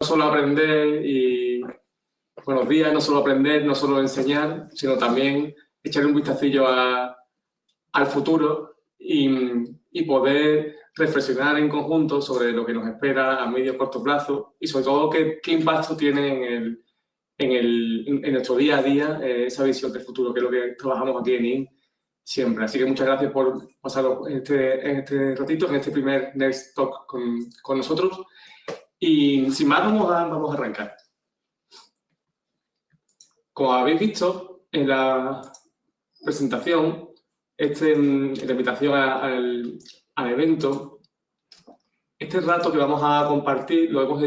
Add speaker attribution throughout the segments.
Speaker 1: solo aprender y buenos días, no solo aprender, no solo enseñar, sino también echarle un vistacillo al futuro y poder reflexionar en conjunto sobre lo que nos espera a medio y corto plazo y sobre todo qué impacto tiene en nuestro día a día esa visión del futuro, que es lo que trabajamos aquí en IN siempre. Así que muchas gracias por pasaros en este ratito, en este primer Next Talk con nosotros. Y sin más, vamos a arrancar. Como habéis visto en la presentación, en la invitación al evento, este rato que vamos a compartir lo vamos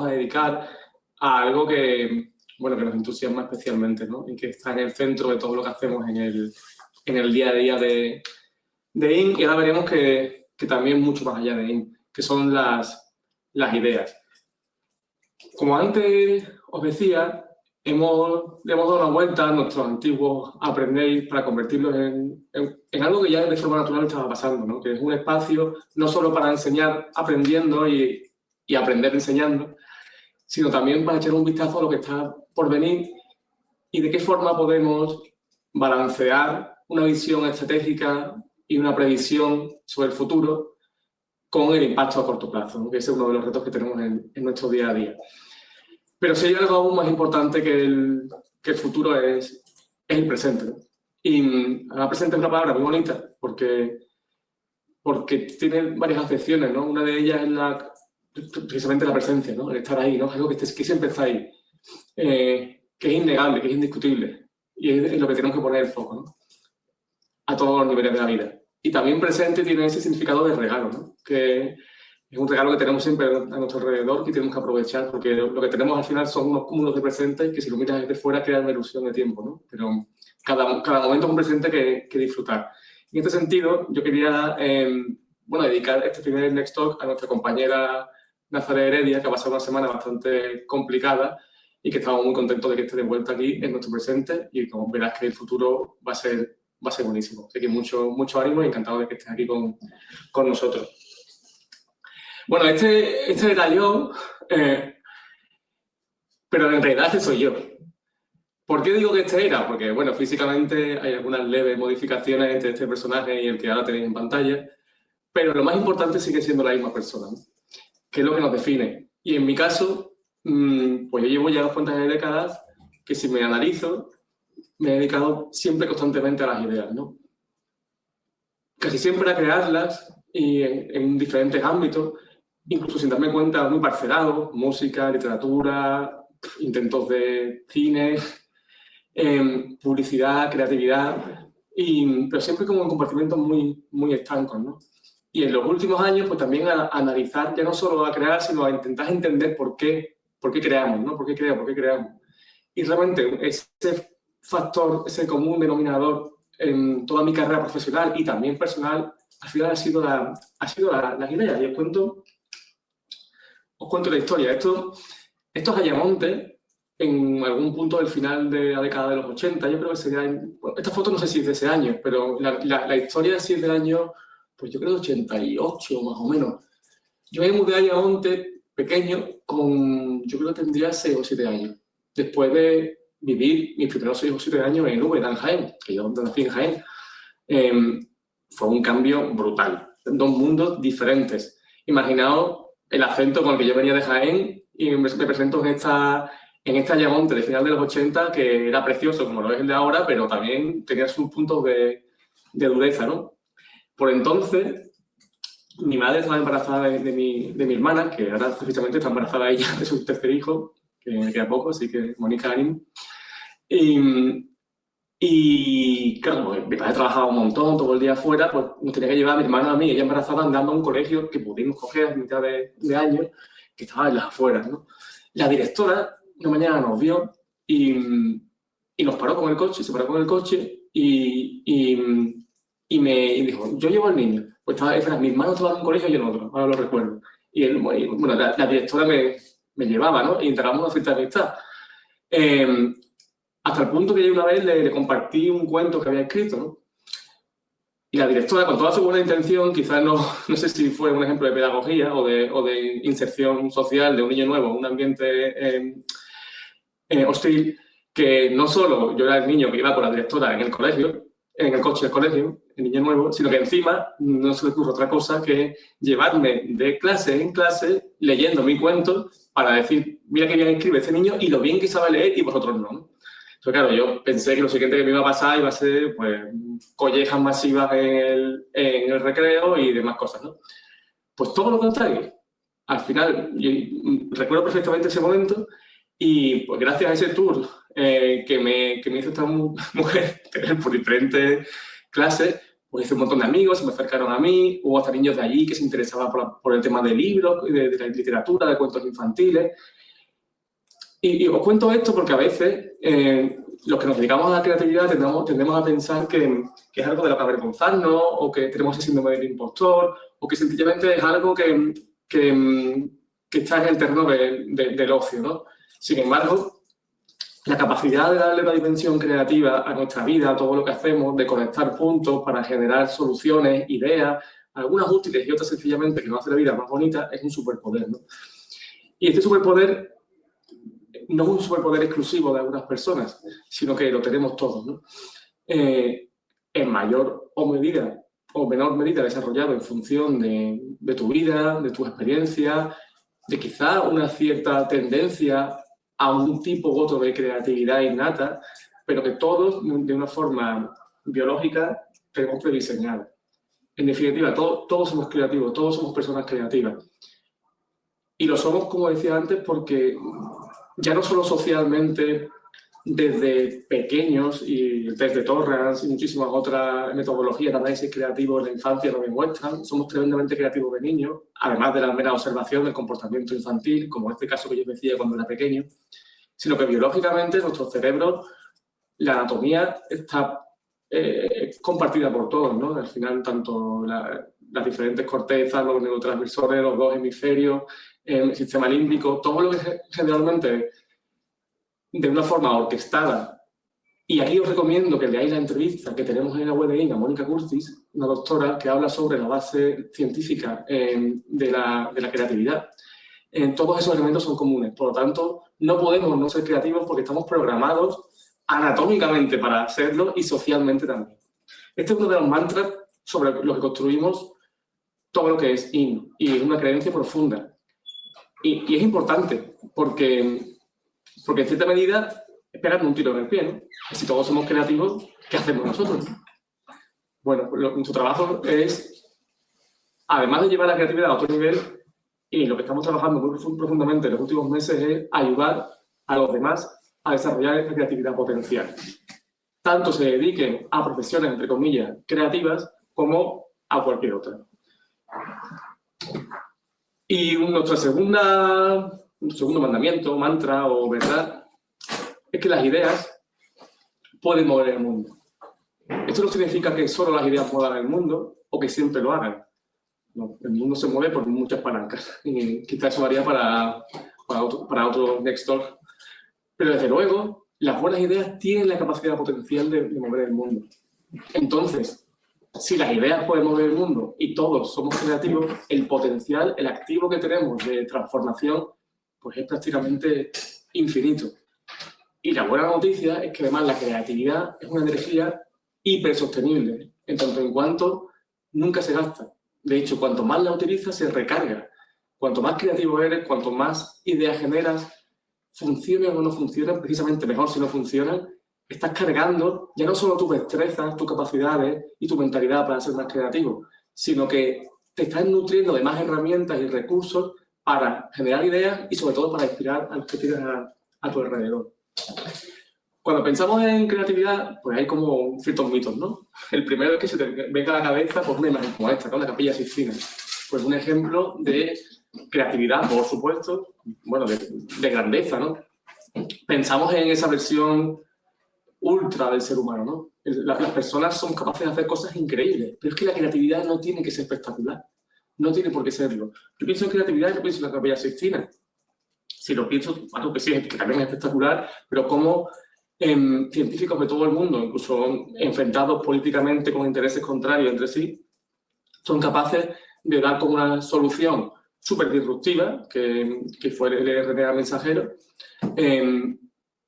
Speaker 1: a dedicar a algo que nos entusiasma especialmente, ¿no? Y que está en el centro de todo lo que hacemos en el día a día de IN, y ahora veremos que también mucho más allá de IN, que son las ideas. Como antes os decía, le hemos dado una vuelta a nuestros antiguos Aprendéis para convertirlos en algo que ya de forma natural estaba pasando, ¿no? Que es un espacio no solo para enseñar aprendiendo y aprender enseñando, sino también para echar un vistazo a lo que está por venir y de qué forma podemos balancear una visión estratégica y una previsión sobre el futuro con el impacto a corto plazo, ¿no? Que ese es uno de los retos que tenemos en nuestro día a día. Pero si hay algo aún más importante que el futuro es el presente, ¿no? Y la presente es una palabra muy bonita porque tiene varias acepciones, ¿no? Una de ellas es precisamente la presencia, ¿no? El estar ahí, ¿no? Es algo que siempre está ahí, que es innegable, que es indiscutible, y es lo que tenemos que poner el foco, ¿no? A todos los niveles de la vida. Y también presente tiene ese significado de regalo, ¿no? Que es un regalo que tenemos siempre a nuestro alrededor, que tenemos que aprovechar, porque lo que tenemos al final son unos cúmulos de presentes que si lo miras desde fuera crea una ilusión de tiempo, ¿no? Pero cada momento es un presente que disfrutar. En este sentido, yo quería dedicar este primer Next Talk a nuestra compañera Nazaret Heredia, que ha pasado una semana bastante complicada y que estamos muy contentos de que esté de vuelta aquí en nuestro presente, y como verás que el futuro va a ser buenísimo. Así que mucho ánimo y encantado de que estés aquí con nosotros. Bueno, este era yo, pero en realidad este soy yo. ¿Por qué digo que este era? Porque, bueno, físicamente hay algunas leves modificaciones entre este personaje y el que ahora tenéis en pantalla, pero lo más importante sigue siendo la misma persona, ¿no? Que es lo que nos define. Y en mi caso, pues yo llevo ya unas cuantas décadas que, si me analizo, me he dedicado siempre constantemente a las ideas, ¿no? Casi siempre a crearlas y en diferentes ámbitos, incluso sin darme cuenta, muy parcelado: música, literatura, intentos de cine, publicidad, creatividad, pero siempre como en compartimentos muy estancos, ¿no? Y en los últimos años, pues también a analizar, ya no solo a crear, sino a intentar entender por qué creamos, ¿no? ¿Por qué creamos? Y realmente ese factor, ese común denominador en toda mi carrera profesional y también personal, al final ha sido las ideas. Y os cuento la historia. Estos Ayamonte, en algún punto del final de la década de los 80, yo creo que sería... esta foto no sé si es de ese año, pero la historia sí es del año, pues yo creo, 88 más o menos. Yo me mudé a Ayamonte pequeño, yo creo que tendría 6 o 7 años, después de vivir mis primeros 6 o 7 años en Úbeda, en Jaén, que yo nací en Jaén. Fue un cambio brutal, dos mundos diferentes. Imaginaos el acento con el que yo venía de Jaén y me presento en este Ayamonte de final de los 80, que era precioso como lo es el de ahora, pero también tenía sus puntos de dureza, ¿no? Por entonces, mi madre estaba embarazada de mi hermana, que ahora precisamente está embarazada ella de su tercer hijo, que me queda poco, así que Mónica, ánimo. Y claro, mi padre trabajaba un montón, todo el día afuera, pues nos tenía que llevar a mi hermana, a mí, ella embarazada, andando a un colegio que pudimos coger a mitad de año, que estaba en las afueras, ¿no? La directora una mañana nos vio y nos paró con el coche, se paró con el coche y me dijo: yo llevo al niño. Pues mi hermano estaba en un colegio y yo en otro, ahora lo recuerdo. Y la directora me llevaba, ¿no? Y integramos una cierta amistad. Hasta el punto que yo una vez le compartí un cuento que había escrito, ¿no? Y la directora, con toda su buena intención, quizás no sé si fue un ejemplo de pedagogía o de inserción social de un niño nuevo en un ambiente hostil, que no solo yo era el niño que iba con la directora en el colegio, en el coche del colegio, el niño nuevo, sino que encima no se le ocurre otra cosa que llevarme de clase en clase leyendo mi cuento para decir, mira qué bien escribe este niño y lo bien que sabe leer y vosotros no. Entonces, claro, yo pensé que lo siguiente que me iba a pasar iba a ser, pues, collejas masivas en el recreo y demás cosas, ¿no? Pues todo lo contrario. Al final, yo recuerdo perfectamente ese momento y pues gracias a ese tour que me hizo esta mujer tener por diferentes clases, pues hice un montón de amigos, se me acercaron a mí, hubo hasta niños de allí que se interesaban por el tema de libros, de la literatura, de cuentos infantiles. Y os cuento esto porque a veces los que nos dedicamos a la creatividad tendemos a pensar que es algo de lo que avergonzarnos o que tenemos ese síndrome del impostor o que sencillamente es algo que está en el terreno del ocio, ¿no? Sin embargo, la capacidad de darle una dimensión creativa a nuestra vida, a todo lo que hacemos, de conectar puntos para generar soluciones, ideas, algunas útiles y otras sencillamente que nos hace la vida más bonita, es un superpoder, ¿no? Y este superpoder no es un superpoder exclusivo de algunas personas, sino que lo tenemos todos, ¿no? En mayor o menor medida desarrollado en función de tu vida, de tu experiencia, de quizá una cierta tendencia a un tipo u otro de creatividad innata, pero que todos, de una forma biológica, tenemos prediseñada. En definitiva, todos somos creativos, todos somos personas creativas. Y lo somos, como decía antes, porque ya no solo socialmente, desde pequeños y desde Torrance y muchísimas otras metodologías de análisis creativo en la infancia nos demuestran, somos tremendamente creativos de niños, además de la mera observación del comportamiento infantil, como este caso que yo decía cuando era pequeño, sino que biológicamente nuestro cerebro, la anatomía está compartida por todos, ¿no? Al final, tanto las diferentes cortezas, los neurotransmisores, los dos hemisferios, el sistema límbico, todo lo que generalmente de una forma orquestada. Y aquí os recomiendo que leáis la entrevista que tenemos en la web de INA, Mónica Curtis, una doctora que habla sobre la base científica de la creatividad. Todos esos elementos son comunes, por lo tanto, no podemos no ser creativos porque estamos programados anatómicamente para hacerlo y socialmente también. Este es uno de los mantras sobre los que construimos todo lo que es IN, y es una creencia profunda. Y es importante porque en cierta medida es pegarme un tiro en el pie, ¿no? Si todos somos creativos, ¿qué hacemos nosotros? Bueno, nuestro trabajo es, además de llevar la creatividad a otro nivel, y lo que estamos trabajando muy profundamente en los últimos meses es ayudar a los demás a desarrollar esta creatividad potencial. Tanto se dediquen a profesiones, entre comillas, creativas, como a cualquier otra. Y nuestro segundo mandamiento, mantra o verdad, es que las ideas pueden mover el mundo. Esto no significa que solo las ideas muevan el mundo o que siempre lo hagan. No, el mundo se mueve por muchas palancas. Y quizás eso varía para otro next talk. Pero desde luego, las buenas ideas tienen la capacidad potencial de mover el mundo. Entonces, si las ideas pueden mover el mundo y todos somos creativos, el potencial, el activo que tenemos de transformación, pues es prácticamente infinito. Y la buena noticia es que además la creatividad es una energía hipersostenible, en tanto en cuanto nunca se gasta. De hecho, cuanto más la utilizas, se recarga. Cuanto más creativo eres, cuanto más ideas generas, funcionen o no funcionen, precisamente mejor si no funcionan, estás cargando ya no solo tus destrezas, tus capacidades y tu mentalidad para ser más creativo, sino que te estás nutriendo de más herramientas y recursos para generar ideas y sobre todo para inspirar a los que tienes a tu alrededor. Cuando pensamos en creatividad, pues hay como ciertos mitos, ¿no? El primero es que se te venga a la cabeza pues una imagen como esta, ¿no? La Capilla Sixtina. Pues un ejemplo de creatividad, por supuesto, bueno, de grandeza, ¿no? Pensamos en esa versión ultra del ser humano, ¿no? Las personas son capaces de hacer cosas increíbles, pero es que la creatividad no tiene que ser espectacular, no tiene por qué serlo. Yo pienso en creatividad y no pienso en la Capilla Sixtina. Si lo pienso, algo que sí, que también es espectacular, pero cómo científicos de todo el mundo, incluso enfrentados políticamente con intereses contrarios entre sí, son capaces de dar como una solución súper disruptiva, que fue el RNA mensajero,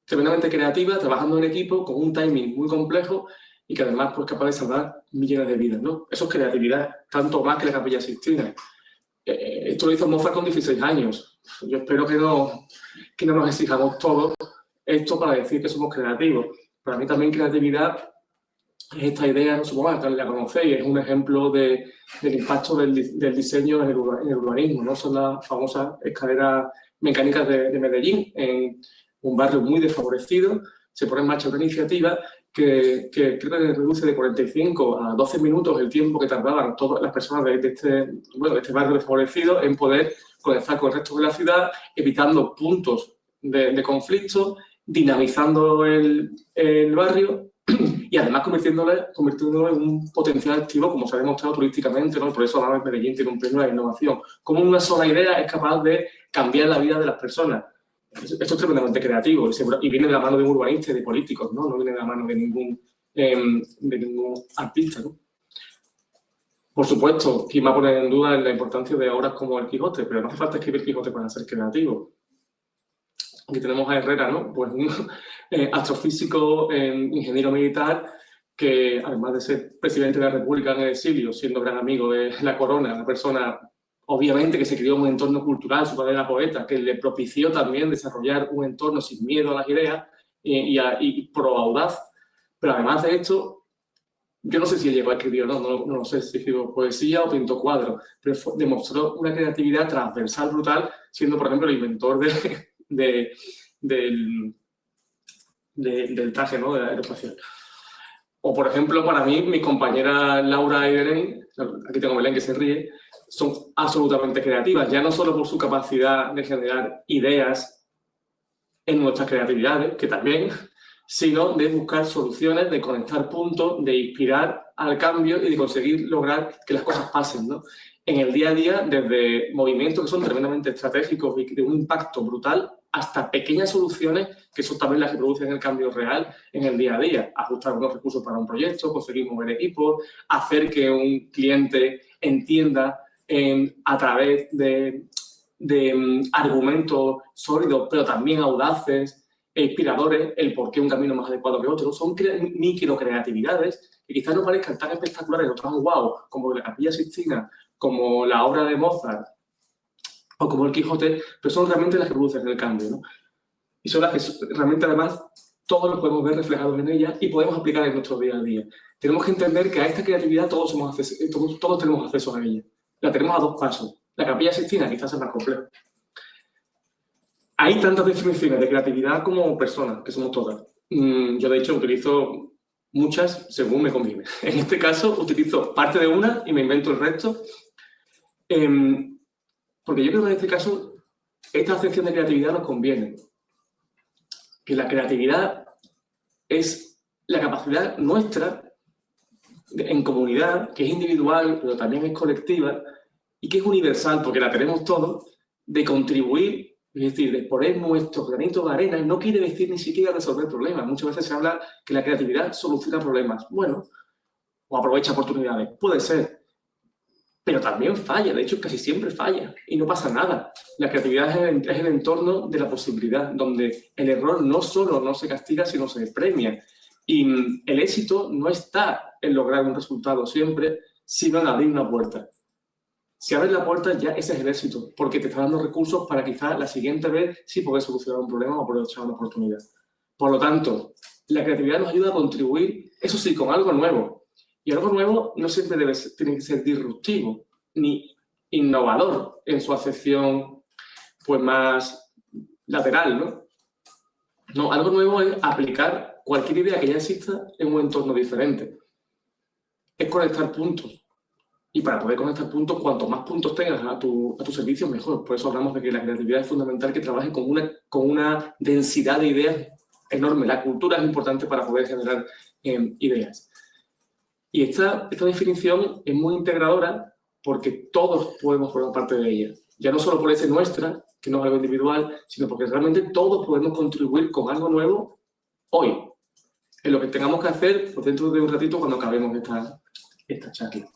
Speaker 1: tremendamente creativa, trabajando en equipo, con un timing muy complejo y que además pues, capaz de salvar millones de vidas, ¿no? Eso es creatividad, tanto más que la Capilla Sixtina. Esto lo hizo Mozart con 16 años. Yo espero que no nos exijamos todos esto para decir que somos creativos. Para mí también creatividad es esta idea, no supongo que la conocéis, es un ejemplo del impacto del diseño en el urbanismo, ¿no? Son las famosas escaleras mecánicas de Medellín, en un barrio muy desfavorecido. Se pone en marcha una iniciativa que creo que reduce de 45 a 12 minutos el tiempo que tardaban todas las personas de este barrio desfavorecido en poder conectar con el resto de la ciudad, evitando puntos de conflicto, dinamizando el barrio y además convirtiéndolo en un potencial activo, como se ha demostrado turísticamente, ¿no? Por eso además Medellín tiene un premio de innovación. Como una sola idea es capaz de cambiar la vida de las personas. Esto es tremendamente creativo y viene de la mano de un urbanista y de políticos, ¿no? No viene de la mano de ningún artista, ¿no? Por supuesto, ¿quién va a poner en duda la importancia de obras como El Quijote? Pero no hace falta escribir Quijote para ser creativo. Aquí tenemos a Herrera, ¿no? Pues un astrofísico, ingeniero militar, que además de ser presidente de la República en el exilio, siendo gran amigo de la corona, una persona obviamente que se crió en un entorno cultural, su padre era poeta, que le propició también desarrollar un entorno sin miedo a las ideas y pro audaz. Pero además de esto, yo no sé si él llegó a escribir o no lo sé si escribió poesía o pintó cuadros, pero demostró una creatividad transversal brutal, siendo, por ejemplo, el inventor del traje, ¿no? De la aeroespacial. O, por ejemplo, para mí, mi compañera Laura y Belén, aquí tengo Belén que se ríe, son absolutamente creativas, ya no solo por su capacidad de generar ideas en nuestras creatividades, que también, sino de buscar soluciones, de conectar puntos, de inspirar al cambio y de conseguir lograr que las cosas pasen, ¿no? En el día a día, desde movimientos que son tremendamente estratégicos y de un impacto brutal, hasta pequeñas soluciones que son también las que producen el cambio real en el día a día. Ajustar unos recursos para un proyecto, conseguir mover equipos, hacer que un cliente entienda a través de argumentos sólidos, pero también audaces e inspiradores, el por qué un camino más adecuado que otro. Son microcreatividades que quizás no parezcan tan espectaculares o tan guau como la Capilla Sixtina, como la obra de Mozart o como El Quijote, pero son realmente las que producen el cambio, ¿no? Y son las que realmente, además, todos lo podemos ver reflejados en ellas y podemos aplicar en nuestro día a día. Tenemos que entender que a esta creatividad todos tenemos acceso a ella. La tenemos a dos pasos. La Capilla Sixtina quizás es más compleja. Hay tantas definiciones de creatividad como personas, que somos todas. Yo, de hecho, utilizo muchas según me conviene. En este caso, utilizo parte de una y me invento el resto. Porque yo creo que en este caso, esta acepción de creatividad nos conviene. Que la creatividad es la capacidad nuestra en comunidad, que es individual, pero también es colectiva, y que es universal, porque la tenemos todos, de contribuir, es decir, de poner nuestro granito de arena. No quiere decir ni siquiera resolver problemas. Muchas veces se habla que la creatividad soluciona problemas. Bueno, o aprovecha oportunidades. Puede ser. Pero también falla. De hecho, casi siempre falla. Y no pasa nada. La creatividad es el entorno de la posibilidad, donde el error no solo no se castiga, sino se premia. Y el éxito no está en lograr un resultado siempre, sino en abrir una puerta. Si abres la puerta, ya ese es el éxito, porque te está dando recursos para quizás la siguiente vez sí poder solucionar un problema o aprovechar una oportunidad. Por lo tanto, la creatividad nos ayuda a contribuir, eso sí, con algo nuevo. Y algo nuevo no siempre tiene que ser disruptivo ni innovador en su acepción pues, más lateral, ¿no? No, algo nuevo es aplicar cualquier idea que ya exista en un entorno diferente. Es conectar puntos. Y para poder conectar puntos, cuanto más puntos tengas a tu servicio, mejor. Por eso hablamos de que la creatividad es fundamental, que trabaje con una densidad de ideas enorme. La cultura es importante para poder generar ideas. Y esta definición es muy integradora porque todos podemos formar parte de ella. Ya no solo por ser nuestra, que no es algo individual, sino porque realmente todos podemos contribuir con algo nuevo hoy, en lo que tengamos que hacer pues dentro de un ratito cuando acabemos esta charla.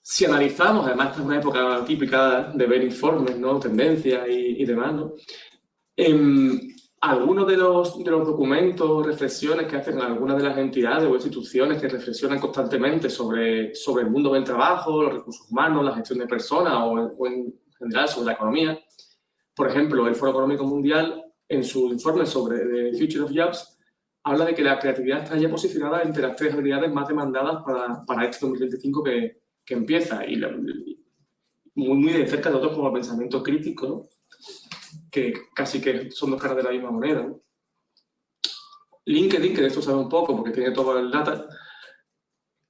Speaker 1: Si analizamos, además esta es una época típica de ver informes, ¿no? Tendencias y demás, ¿no? Algunos de los documentos, reflexiones que hacen algunas de las entidades o instituciones que reflexionan constantemente sobre el mundo del trabajo, los recursos humanos, la gestión de personas o en general sobre la economía. Por ejemplo, el Foro Económico Mundial, en su informe sobre The Future of Jobs, habla de que la creatividad está ya posicionada entre las 3 habilidades más demandadas para este 2025 que empieza, y muy de cerca de otros como el pensamiento crítico, ¿no? Que casi que son 2 caras de la misma moneda, ¿no? LinkedIn, que de esto sabe un poco porque tiene todo el data,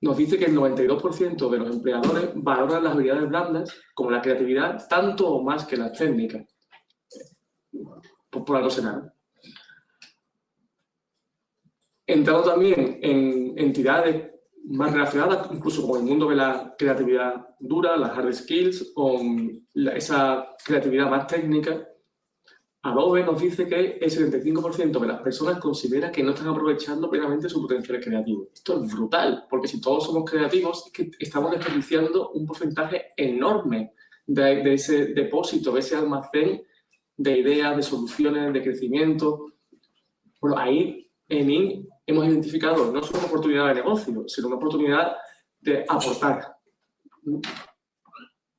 Speaker 1: nos dice que el 92% de los empleadores valoran las habilidades blandas como la creatividad tanto o más que las técnicas. Por algo será. Entrando también en entidades más relacionadas, incluso con el mundo de la creatividad dura, las hard skills, o esa creatividad más técnica, Adobe nos dice que el 75% de las personas considera que no están aprovechando plenamente su potencial creativo. Esto es brutal, porque si todos somos creativos, es que estamos desperdiciando un porcentaje enorme de ese depósito, de ese almacén de ideas, de soluciones, de crecimiento. Bueno, ahí en IN hemos identificado no solo una oportunidad de negocio, sino una oportunidad de aportar.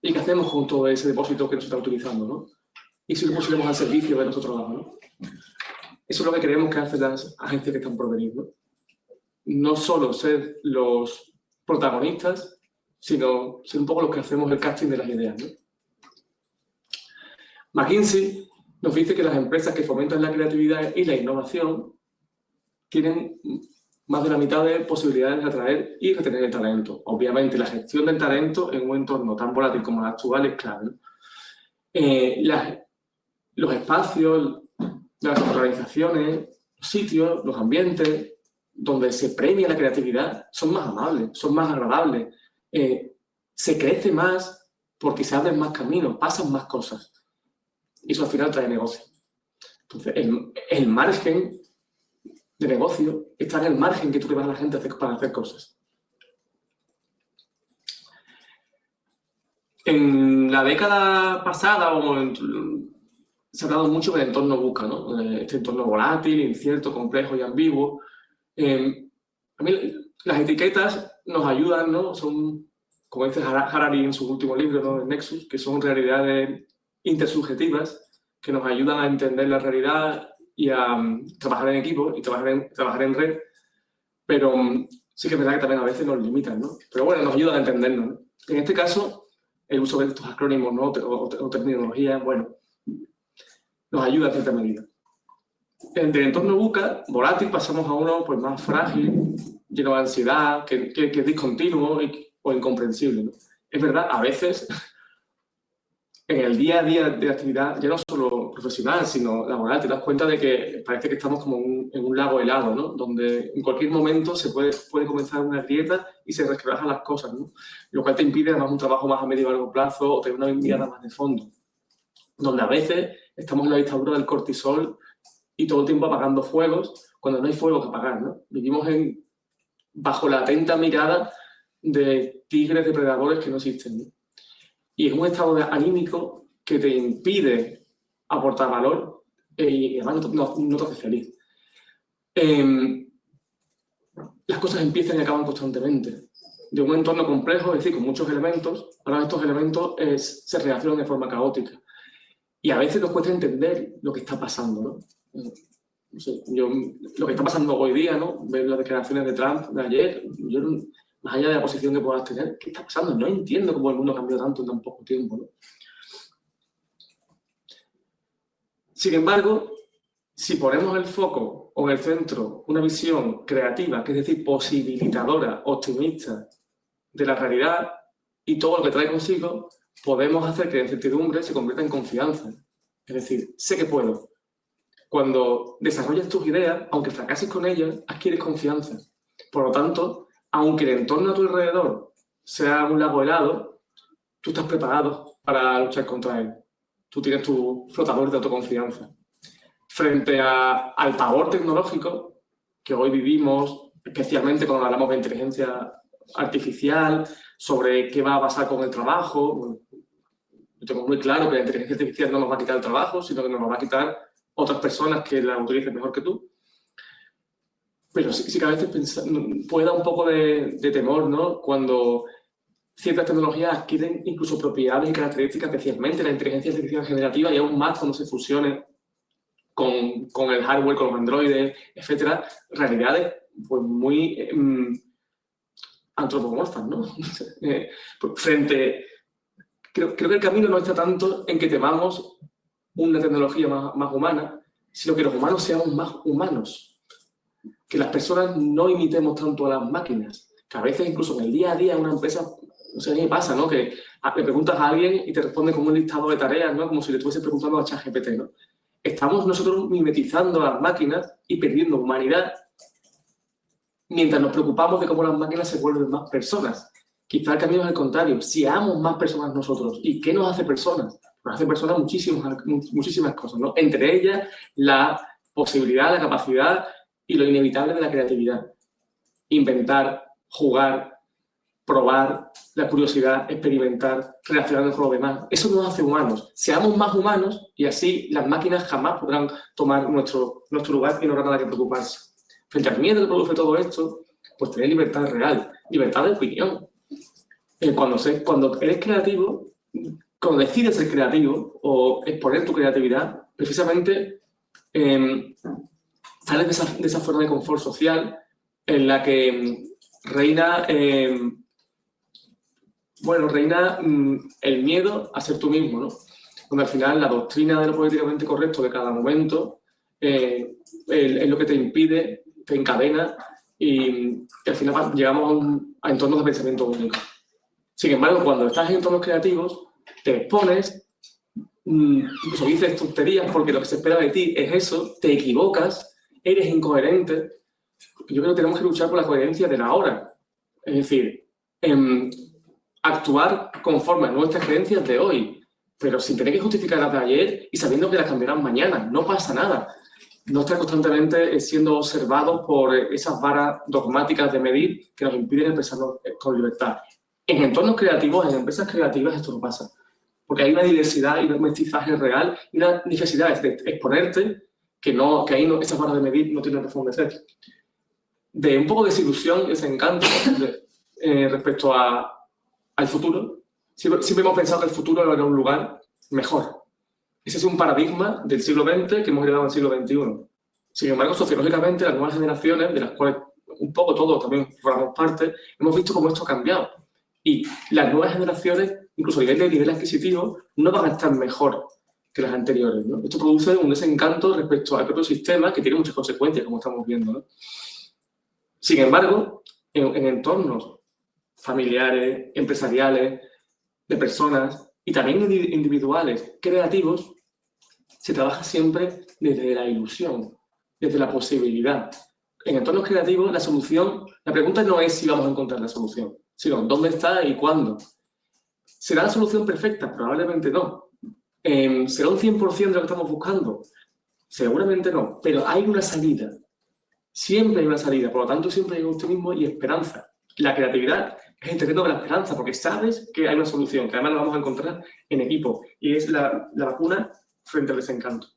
Speaker 1: ¿Y qué hacemos con todo ese depósito que nos está utilizando, ¿no? Y si lo pusiéramos al servicio de nuestro trabajo, ¿no? Eso es lo que creemos que hacen las agencias que están por venir, ¿no? No solo ser los protagonistas, sino ser un poco los que hacemos el casting de las ideas, ¿no? McKinsey nos dice que las empresas que fomentan la creatividad y la innovación tienen más de la mitad de posibilidades de atraer y retener el talento. Obviamente, la gestión del talento en un entorno tan volátil como el actual es clave, ¿no? Los espacios, las organizaciones, los sitios, los ambientes donde se premia la creatividad son más amables, son más agradables. Se crece más porque se abren más caminos, pasan más cosas. Y eso al final trae negocio. Entonces, el margen de negocio está en el margen que tú le das a la gente para hacer cosas. En la década pasada se ha hablado mucho del entorno VUCA, ¿no? Este entorno volátil, incierto, complejo y ambiguo. A mí las etiquetas nos ayudan, ¿no? Son, como dice Harari en su último libro, ¿no? El Nexus, que son realidades intersubjetivas que nos ayudan a entender la realidad y a trabajar en equipo y trabajar en red, pero sí que es verdad que también a veces nos limitan, ¿no? Pero bueno, nos ayudan a entendernos, ¿no? En este caso, el uso de estos acrónimos, ¿no? o terminologías, bueno, nos ayuda en cierta medida. Del entorno VUCA, volátil, pasamos a uno pues, más frágil, lleno de ansiedad, que es discontinuo o incomprensible, ¿no? Es verdad, a veces, en el día a día de la actividad, ya no solo profesional, sino laboral, te das cuenta de que parece que estamos como en un lago helado, ¿no? Donde en cualquier momento se puede comenzar una grieta y se resquebrajan las cosas, ¿no? Lo cual te impide además un trabajo más a medio y largo plazo o tener una mirada más de fondo. Donde a veces estamos en la dictadura del cortisol y todo el tiempo apagando fuegos cuando no hay fuego que apagar, ¿no? Vivimos bajo la atenta mirada de tigres depredadores que no existen, ¿no? Y es un estado anímico que te impide aportar valor y además no te hace feliz. Las cosas empiezan y acaban constantemente. De un entorno complejo, es decir, con muchos elementos, ahora estos elementos se relacionan de forma caótica. Y a veces nos cuesta entender lo que está pasando, ¿no? No sé, lo que está pasando hoy día, ¿no? Ver las declaraciones de Trump de ayer, yo, más allá de la posición que puedas tener, ¿qué está pasando? No entiendo cómo el mundo cambió tanto en tan poco tiempo, ¿no? Sin embargo, si ponemos el foco o en el centro una visión creativa, que es decir, posibilitadora, optimista de la realidad y todo lo que trae consigo, podemos hacer que la incertidumbre se convierta en confianza. Es decir, sé que puedo. Cuando desarrollas tus ideas, aunque fracases con ellas, adquieres confianza. Por lo tanto, aunque el entorno a tu alrededor sea un lago helado, tú estás preparado para luchar contra él. tú tienes tu flotador de autoconfianza. Frente al pavor tecnológico que hoy vivimos, especialmente cuando hablamos de inteligencia artificial, sobre qué va a pasar con el trabajo, bueno, yo tengo muy claro que la inteligencia artificial no nos va a quitar el trabajo, sino que nos va a quitar otras personas que la utilicen mejor que tú. Pero sí que a veces puede dar un poco de temor, ¿no? Cuando ciertas tecnologías adquieren incluso propiedades y características, especialmente la inteligencia artificial generativa, y aún más cuando se fusione con el hardware, con los androides, etcétera, realidades pues muy antropomorfas, ¿no? Creo que el camino no está tanto en que temamos una tecnología más humana, sino que los humanos seamos más humanos. Que las personas no imitemos tanto a las máquinas. Que a veces, incluso en el día a día, en una empresa, no sé qué pasa, ¿no? Que le preguntas a alguien y te responde con un listado de tareas, ¿no? Como si le estuvieses preguntando a ChatGPT, ¿no? Estamos nosotros mimetizando a las máquinas y perdiendo humanidad mientras nos preocupamos de cómo las máquinas se vuelven más personas. Quizá el camino es el contrario. Seamos más personas nosotros. ¿Y qué nos hace personas? Nos hace personas muchísimas cosas, ¿no? Entre ellas, la posibilidad, la capacidad y lo inevitable de la creatividad. Inventar, jugar, probar, la curiosidad, experimentar, relacionarnos con los demás. Eso nos hace humanos. Seamos más humanos y así las máquinas jamás podrán tomar nuestro lugar y no habrá nada que preocuparse. Frente al miedo que produce todo esto, pues tener libertad real, libertad de opinión. Cuando eres creativo, cuando decides ser creativo o exponer tu creatividad, precisamente sales de esa zona de confort social en la que reina el miedo a ser tú mismo, ¿no? Donde al final la doctrina de lo políticamente correcto de cada momento es lo que te impide, te encadena y al final llegamos a entornos de pensamiento único. Sin embargo, cuando estás en entornos creativos, te expones, incluso dices tonterías porque lo que se espera de ti es eso, te equivocas, eres incoherente. Yo creo que tenemos que luchar por la coherencia de la hora. Es decir, actuar conforme a nuestras creencias de hoy, pero sin tener que justificar las de ayer y sabiendo que las cambiarán mañana. No pasa nada. No estar constantemente siendo observados por esas varas dogmáticas de medir que nos impiden expresarnos con libertad. En entornos creativos, en empresas creativas, esto no pasa. Porque hay una diversidad y un mestizaje real y una necesidad de exponerte que ahí esas varas de medir no tienen razón de ser. De un poco de desilusión y desencanto respecto al futuro. Siempre hemos pensado que el futuro era un lugar mejor. Ese es un paradigma del siglo XX que hemos heredado al siglo XXI. Sin embargo, sociológicamente, las nuevas generaciones, de las cuales un poco todos también formamos parte, hemos visto cómo esto ha cambiado. Y las nuevas generaciones, incluso a nivel adquisitivo, no van a estar mejor que las anteriores, ¿no? Esto produce un desencanto respecto al propio sistema que tiene muchas consecuencias, como estamos viendo, ¿no? Sin embargo, en entornos familiares, empresariales, de personas y también individuales, creativos, se trabaja siempre desde la ilusión, desde la posibilidad. En entornos creativos, la pregunta no es si vamos a encontrar la solución, sino dónde está y cuándo. ¿Será la solución perfecta? Probablemente no. ¿Será un 100% de lo que estamos buscando? Seguramente no, pero hay una salida. Siempre hay una salida, por lo tanto siempre hay optimismo y esperanza. La creatividad es el terreno de la esperanza, porque sabes que hay una solución, que además la vamos a encontrar en equipo, y es la vacuna frente al desencanto.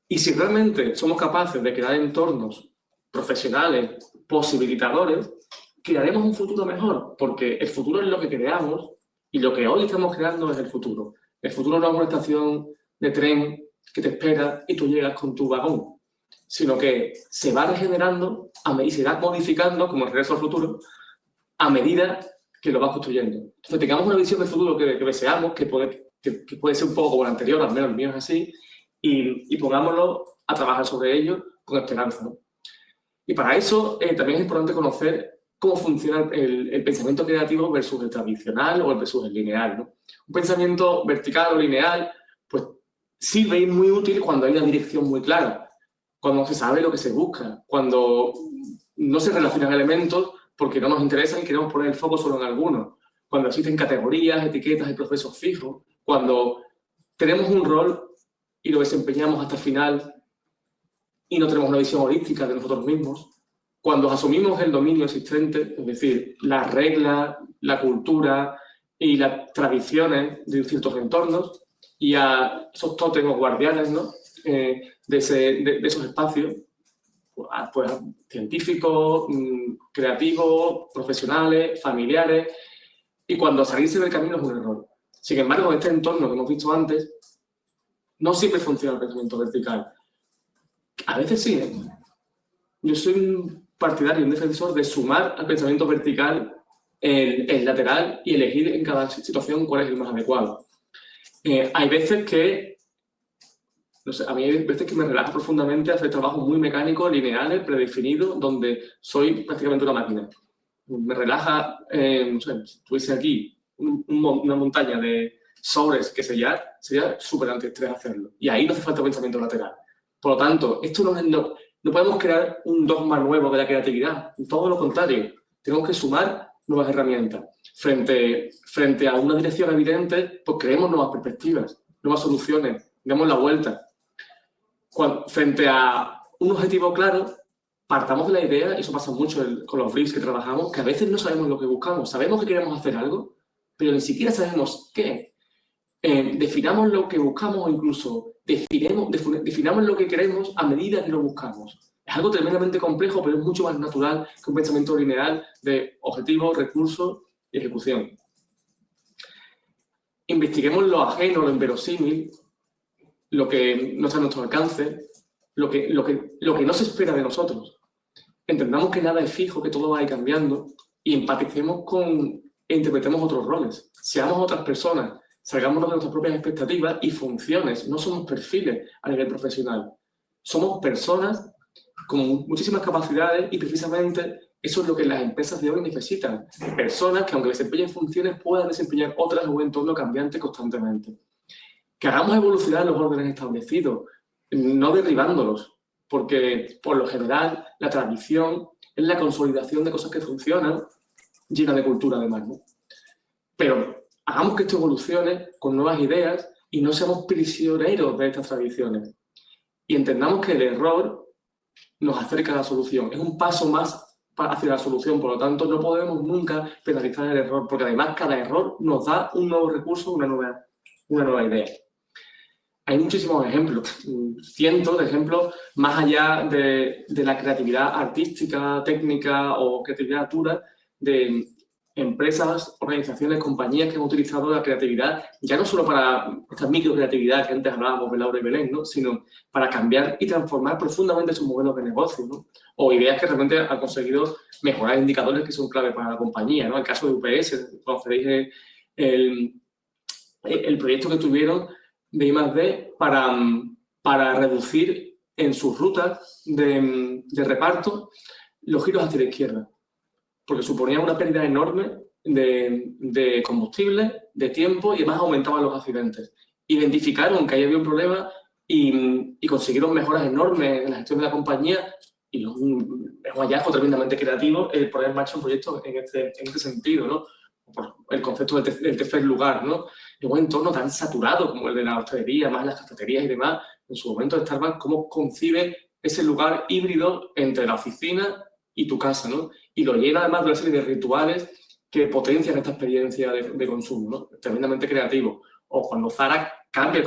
Speaker 1: Y si realmente somos capaces de crear entornos profesionales, posibilitadores, crearemos un futuro mejor, porque el futuro es lo que creamos y lo que hoy estamos creando es el futuro. El futuro no es una estación de tren que te espera y tú llegas con tu vagón, sino que se va regenerando y se va modificando, como el Regreso al Futuro, a medida que lo vas construyendo. Entonces, tengamos una visión del futuro que deseamos, que puede ser un poco como la anterior, al menos el mío es así, y pongámoslo a trabajar sobre ello con esperanza, ¿no? Y para eso también es importante conocer cómo funciona el pensamiento creativo versus el tradicional o versus el lineal, ¿no? Un pensamiento vertical o lineal, pues sirve y es muy útil cuando hay una dirección muy clara, cuando se sabe lo que se busca, cuando no se relacionan elementos porque no nos interesan y queremos poner el foco solo en algunos, cuando existen categorías, etiquetas y procesos fijos, Cuando tenemos un rol y lo desempeñamos hasta el final y no tenemos una visión holística de nosotros mismos, cuando asumimos el dominio existente, es decir, las reglas, la cultura y las tradiciones de ciertos entornos y a esos tótems guardianes, ¿no? de esos espacios, pues científicos, creativos, profesionales, familiares, y cuando salirse del camino es un error. Sin embargo, en este entorno que hemos visto antes, no siempre funciona el pensamiento vertical. A veces sí, ¿eh? Yo soy un partidario, un defensor de sumar al pensamiento vertical el lateral y elegir en cada situación cuál es el más adecuado. Hay veces que, no sé, a mí hay veces que me relaja profundamente hacer trabajos muy mecánicos, lineales, predefinidos, donde soy prácticamente una máquina. Me relaja, no sé, si tuviese aquí una montaña de sobres que sellar, sería súper antiestrés hacerlo. Y ahí no hace falta pensamiento lateral. Por lo tanto, esto no podemos crear un dogma nuevo de la creatividad. Todo lo contrario, tenemos que sumar nuevas herramientas. Frente a una dirección evidente, pues creemos nuevas perspectivas, nuevas soluciones, damos la vuelta. Frente a un objetivo claro, partamos de la idea, y eso pasa mucho con los briefs que trabajamos, que a veces no sabemos lo que buscamos. Sabemos que queremos hacer algo, pero ni siquiera sabemos qué. Definamos lo que buscamos o incluso definamos lo que queremos a medida que lo buscamos. Es algo tremendamente complejo, pero es mucho más natural que un pensamiento lineal de objetivos, recursos y ejecución. Investiguemos lo ajeno, lo inverosímil, lo que no está a nuestro alcance, lo que no se espera de nosotros. Entendamos que nada es fijo, que todo va a ir cambiando y empaticemos e interpretemos otros roles. Seamos otras personas, salgámonos de nuestras propias expectativas y funciones. No somos perfiles a nivel profesional. Somos personas con muchísimas capacidades y precisamente eso es lo que las empresas de hoy necesitan. Personas que aunque desempeñen funciones puedan desempeñar otras en un entorno cambiante constantemente. Que hagamos evolucionar los órdenes establecidos, no derribándolos, porque por lo general la tradición es la consolidación de cosas que funcionan, llena de cultura además, ¿no? Pero hagamos que esto evolucione con nuevas ideas y no seamos prisioneros de estas tradiciones. Y entendamos que el error nos acerca a la solución. Es un paso más hacia la solución, por lo tanto no podemos nunca penalizar el error, porque además cada error nos da un nuevo recurso, una nueva idea. Hay muchísimos ejemplos, cientos de ejemplos, más allá de la creatividad artística, técnica o creatividad pura, de empresas, organizaciones, compañías que han utilizado la creatividad, ya no solo para esta microcreatividad que antes hablábamos de Laura y Belén, ¿no? Sino para cambiar y transformar profundamente sus modelos de negocio, ¿no? O ideas que realmente han conseguido mejorar indicadores que son clave para la compañía, ¿no? El caso de UPS, conoceréis el proyecto que tuvieron de I+D para reducir en sus rutas de reparto los giros hacia la izquierda, porque suponía una pérdida enorme de combustible, de tiempo y además aumentaban los accidentes. Identificaron que ahí había un problema y consiguieron mejoras enormes en la gestión de la compañía y es un hallazgo tremendamente creativo el poner en marcha un proyecto en este sentido, ¿no? El concepto del tercer lugar, ¿no? En un entorno tan saturado como el de la hostelería, más las cafeterías y demás, en su momento de Starbucks, cómo concibe ese lugar híbrido entre la oficina y tu casa, ¿no? Y lo llena además de una serie de rituales que potencian esta experiencia de consumo, ¿no? Tremendamente creativo. O cuando Zara cambia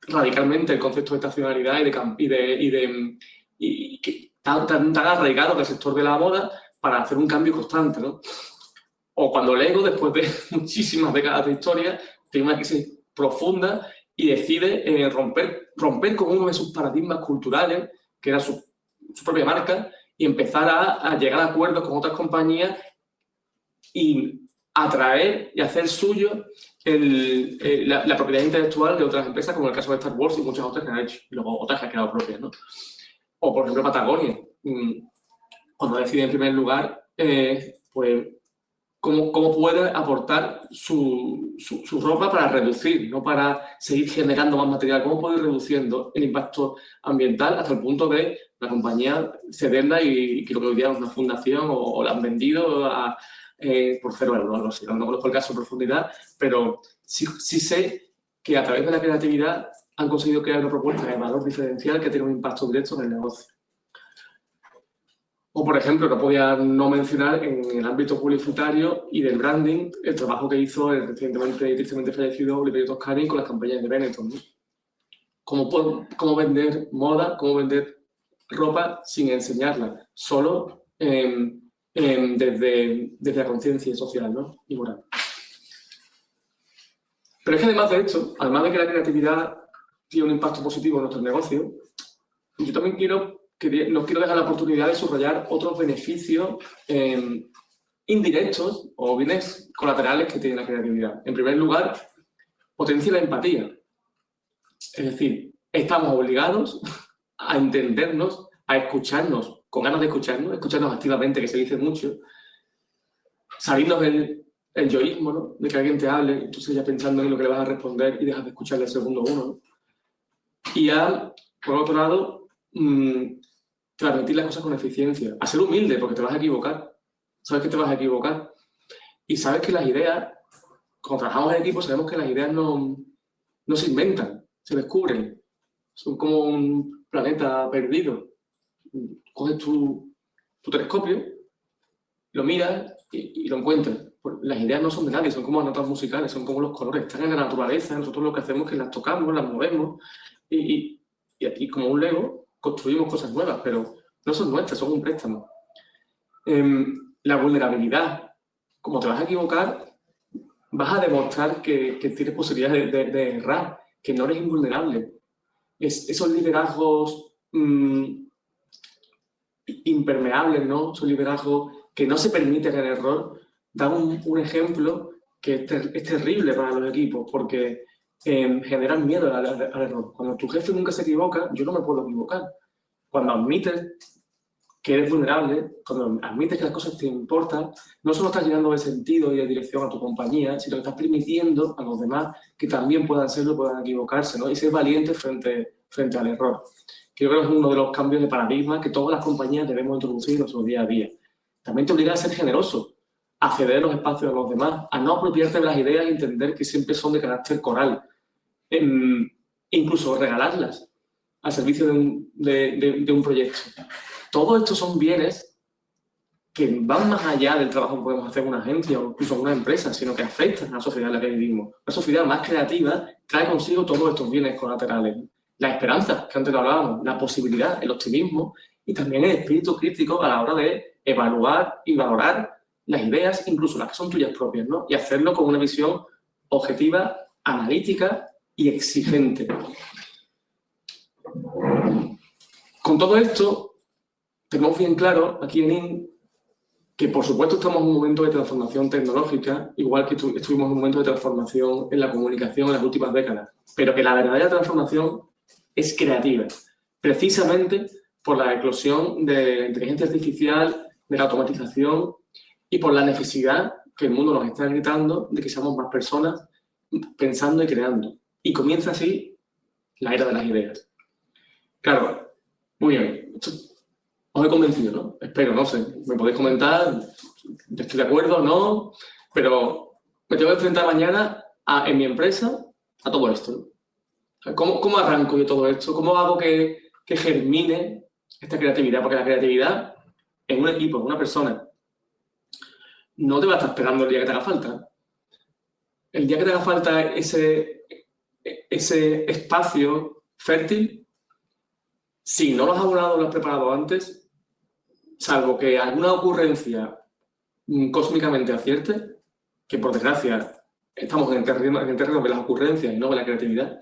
Speaker 1: radicalmente el concepto de estacionalidad y que tan arraigado del sector de la moda para hacer un cambio constante, ¿no? O cuando Lego, después de muchísimas décadas de historia, tiene una crisis profunda y decide romper con uno de sus paradigmas culturales, que era su propia marca, y empezar a llegar a acuerdos con otras compañías y atraer y hacer suyo la propiedad intelectual de otras empresas, como el caso de Star Wars y muchas otras que han hecho, y luego otras que han quedado propias, ¿no? O, por ejemplo, Patagonia. Cuando decide, en primer lugar, pues, cómo puede aportar su ropa para reducir, no para seguir generando más material, cómo puede ir reduciendo el impacto ambiental hasta el punto de la compañía cederla y creo que hoy día es una fundación o la han vendido por 0 euros, algo así. No conozco el caso en profundidad, pero sí sé que a través de la creatividad han conseguido crear una propuesta de valor diferencial que tiene un impacto directo en el negocio. O, por ejemplo, no podía no mencionar en el ámbito publicitario y del branding el trabajo que hizo el recientemente y tristemente fallecido Oliverio Toscani con las campañas de Benetton, ¿no? Cómo vender moda, cómo vender ropa sin enseñarla, solo desde la conciencia social, ¿no? Y moral. Pero es que además de esto, además de que la creatividad tiene un impacto positivo en nuestro negocio, yo también no quiero dejar la oportunidad de subrayar otros beneficios indirectos o bienes colaterales que tiene la creatividad. En primer lugar, potencia la empatía. Es decir, estamos obligados a entendernos, a escucharnos, con ganas de escucharnos activamente, que se dice mucho, salirnos del yoísmo, ¿no? De que alguien te hable, tú ya pensando en lo que le vas a responder y dejas de escucharle el segundo uno, ¿no? Y por otro lado, transmitir las cosas con eficiencia, a ser humilde, porque te vas a equivocar. Sabes que te vas a equivocar. Y sabes que las ideas, cuando trabajamos en equipo, sabemos que las ideas no se inventan, se descubren. Son como un planeta perdido. Coges tu telescopio, lo miras y lo encuentras. Las ideas no son de nadie, son como las notas musicales, son como los colores, están en la naturaleza, nosotros lo que hacemos es que las tocamos, las movemos y como un Lego construimos cosas nuevas, pero no son nuestras, son un préstamo. La vulnerabilidad, como te vas a equivocar, vas a demostrar que tienes posibilidades de errar, que no eres invulnerable. Esos liderazgos impermeables, ¿no? Esos liderazgos que no se permiten el error, dan un ejemplo que es terrible para los equipos, porque generan miedo al error. Cuando tu jefe nunca se equivoca, yo no me puedo equivocar. Cuando admites que eres vulnerable, cuando admites que las cosas te importan, no solo estás llenando de sentido y de dirección a tu compañía, sino que estás permitiendo a los demás que también puedan serlo, puedan equivocarse, ¿no? Y ser valientes frente al error. Que yo creo que es uno de los cambios de paradigma que todas las compañías debemos introducir en nuestro día a día. También te obliga a ser generoso, a ceder los espacios a los demás, a no apropiarte de las ideas y entender que siempre son de carácter coral. Incluso regalarlas al servicio de un proyecto. Todos estos son bienes que van más allá del trabajo que podemos hacer en una agencia o incluso en una empresa, sino que afectan a la sociedad en la que vivimos. Una sociedad más creativa trae consigo todos estos bienes colaterales. La esperanza, que antes lo hablábamos, la posibilidad, el optimismo y también el espíritu crítico a la hora de evaluar y valorar las ideas, incluso las que son tuyas propias, ¿no? Y hacerlo con una visión objetiva, analítica y exigente. Con todo esto, tenemos bien claro aquí en IN que, por supuesto, estamos en un momento de transformación tecnológica, igual que estuvimos en un momento de transformación en la comunicación en las últimas décadas, pero que la verdadera transformación es creativa, precisamente por la eclosión de la inteligencia artificial, de la automatización y por la necesidad que el mundo nos está gritando de que seamos más personas pensando y creando. Y comienza así la era de las ideas. Claro, muy bien. Os he convencido, ¿no? Espero, no sé. Me podéis comentar, estoy de acuerdo o no, pero me tengo que enfrentar mañana en mi empresa a todo esto. ¿Cómo arranco yo todo esto? ¿Cómo hago que germine esta creatividad? Porque la creatividad en un equipo, en una persona, no te va a estar esperando el día que te haga falta. El día que te haga falta ese espacio fértil, si no lo has abonado o lo has preparado antes, salvo que alguna ocurrencia cósmicamente acierte, que por desgracia estamos en el terreno de las ocurrencias y no de la creatividad,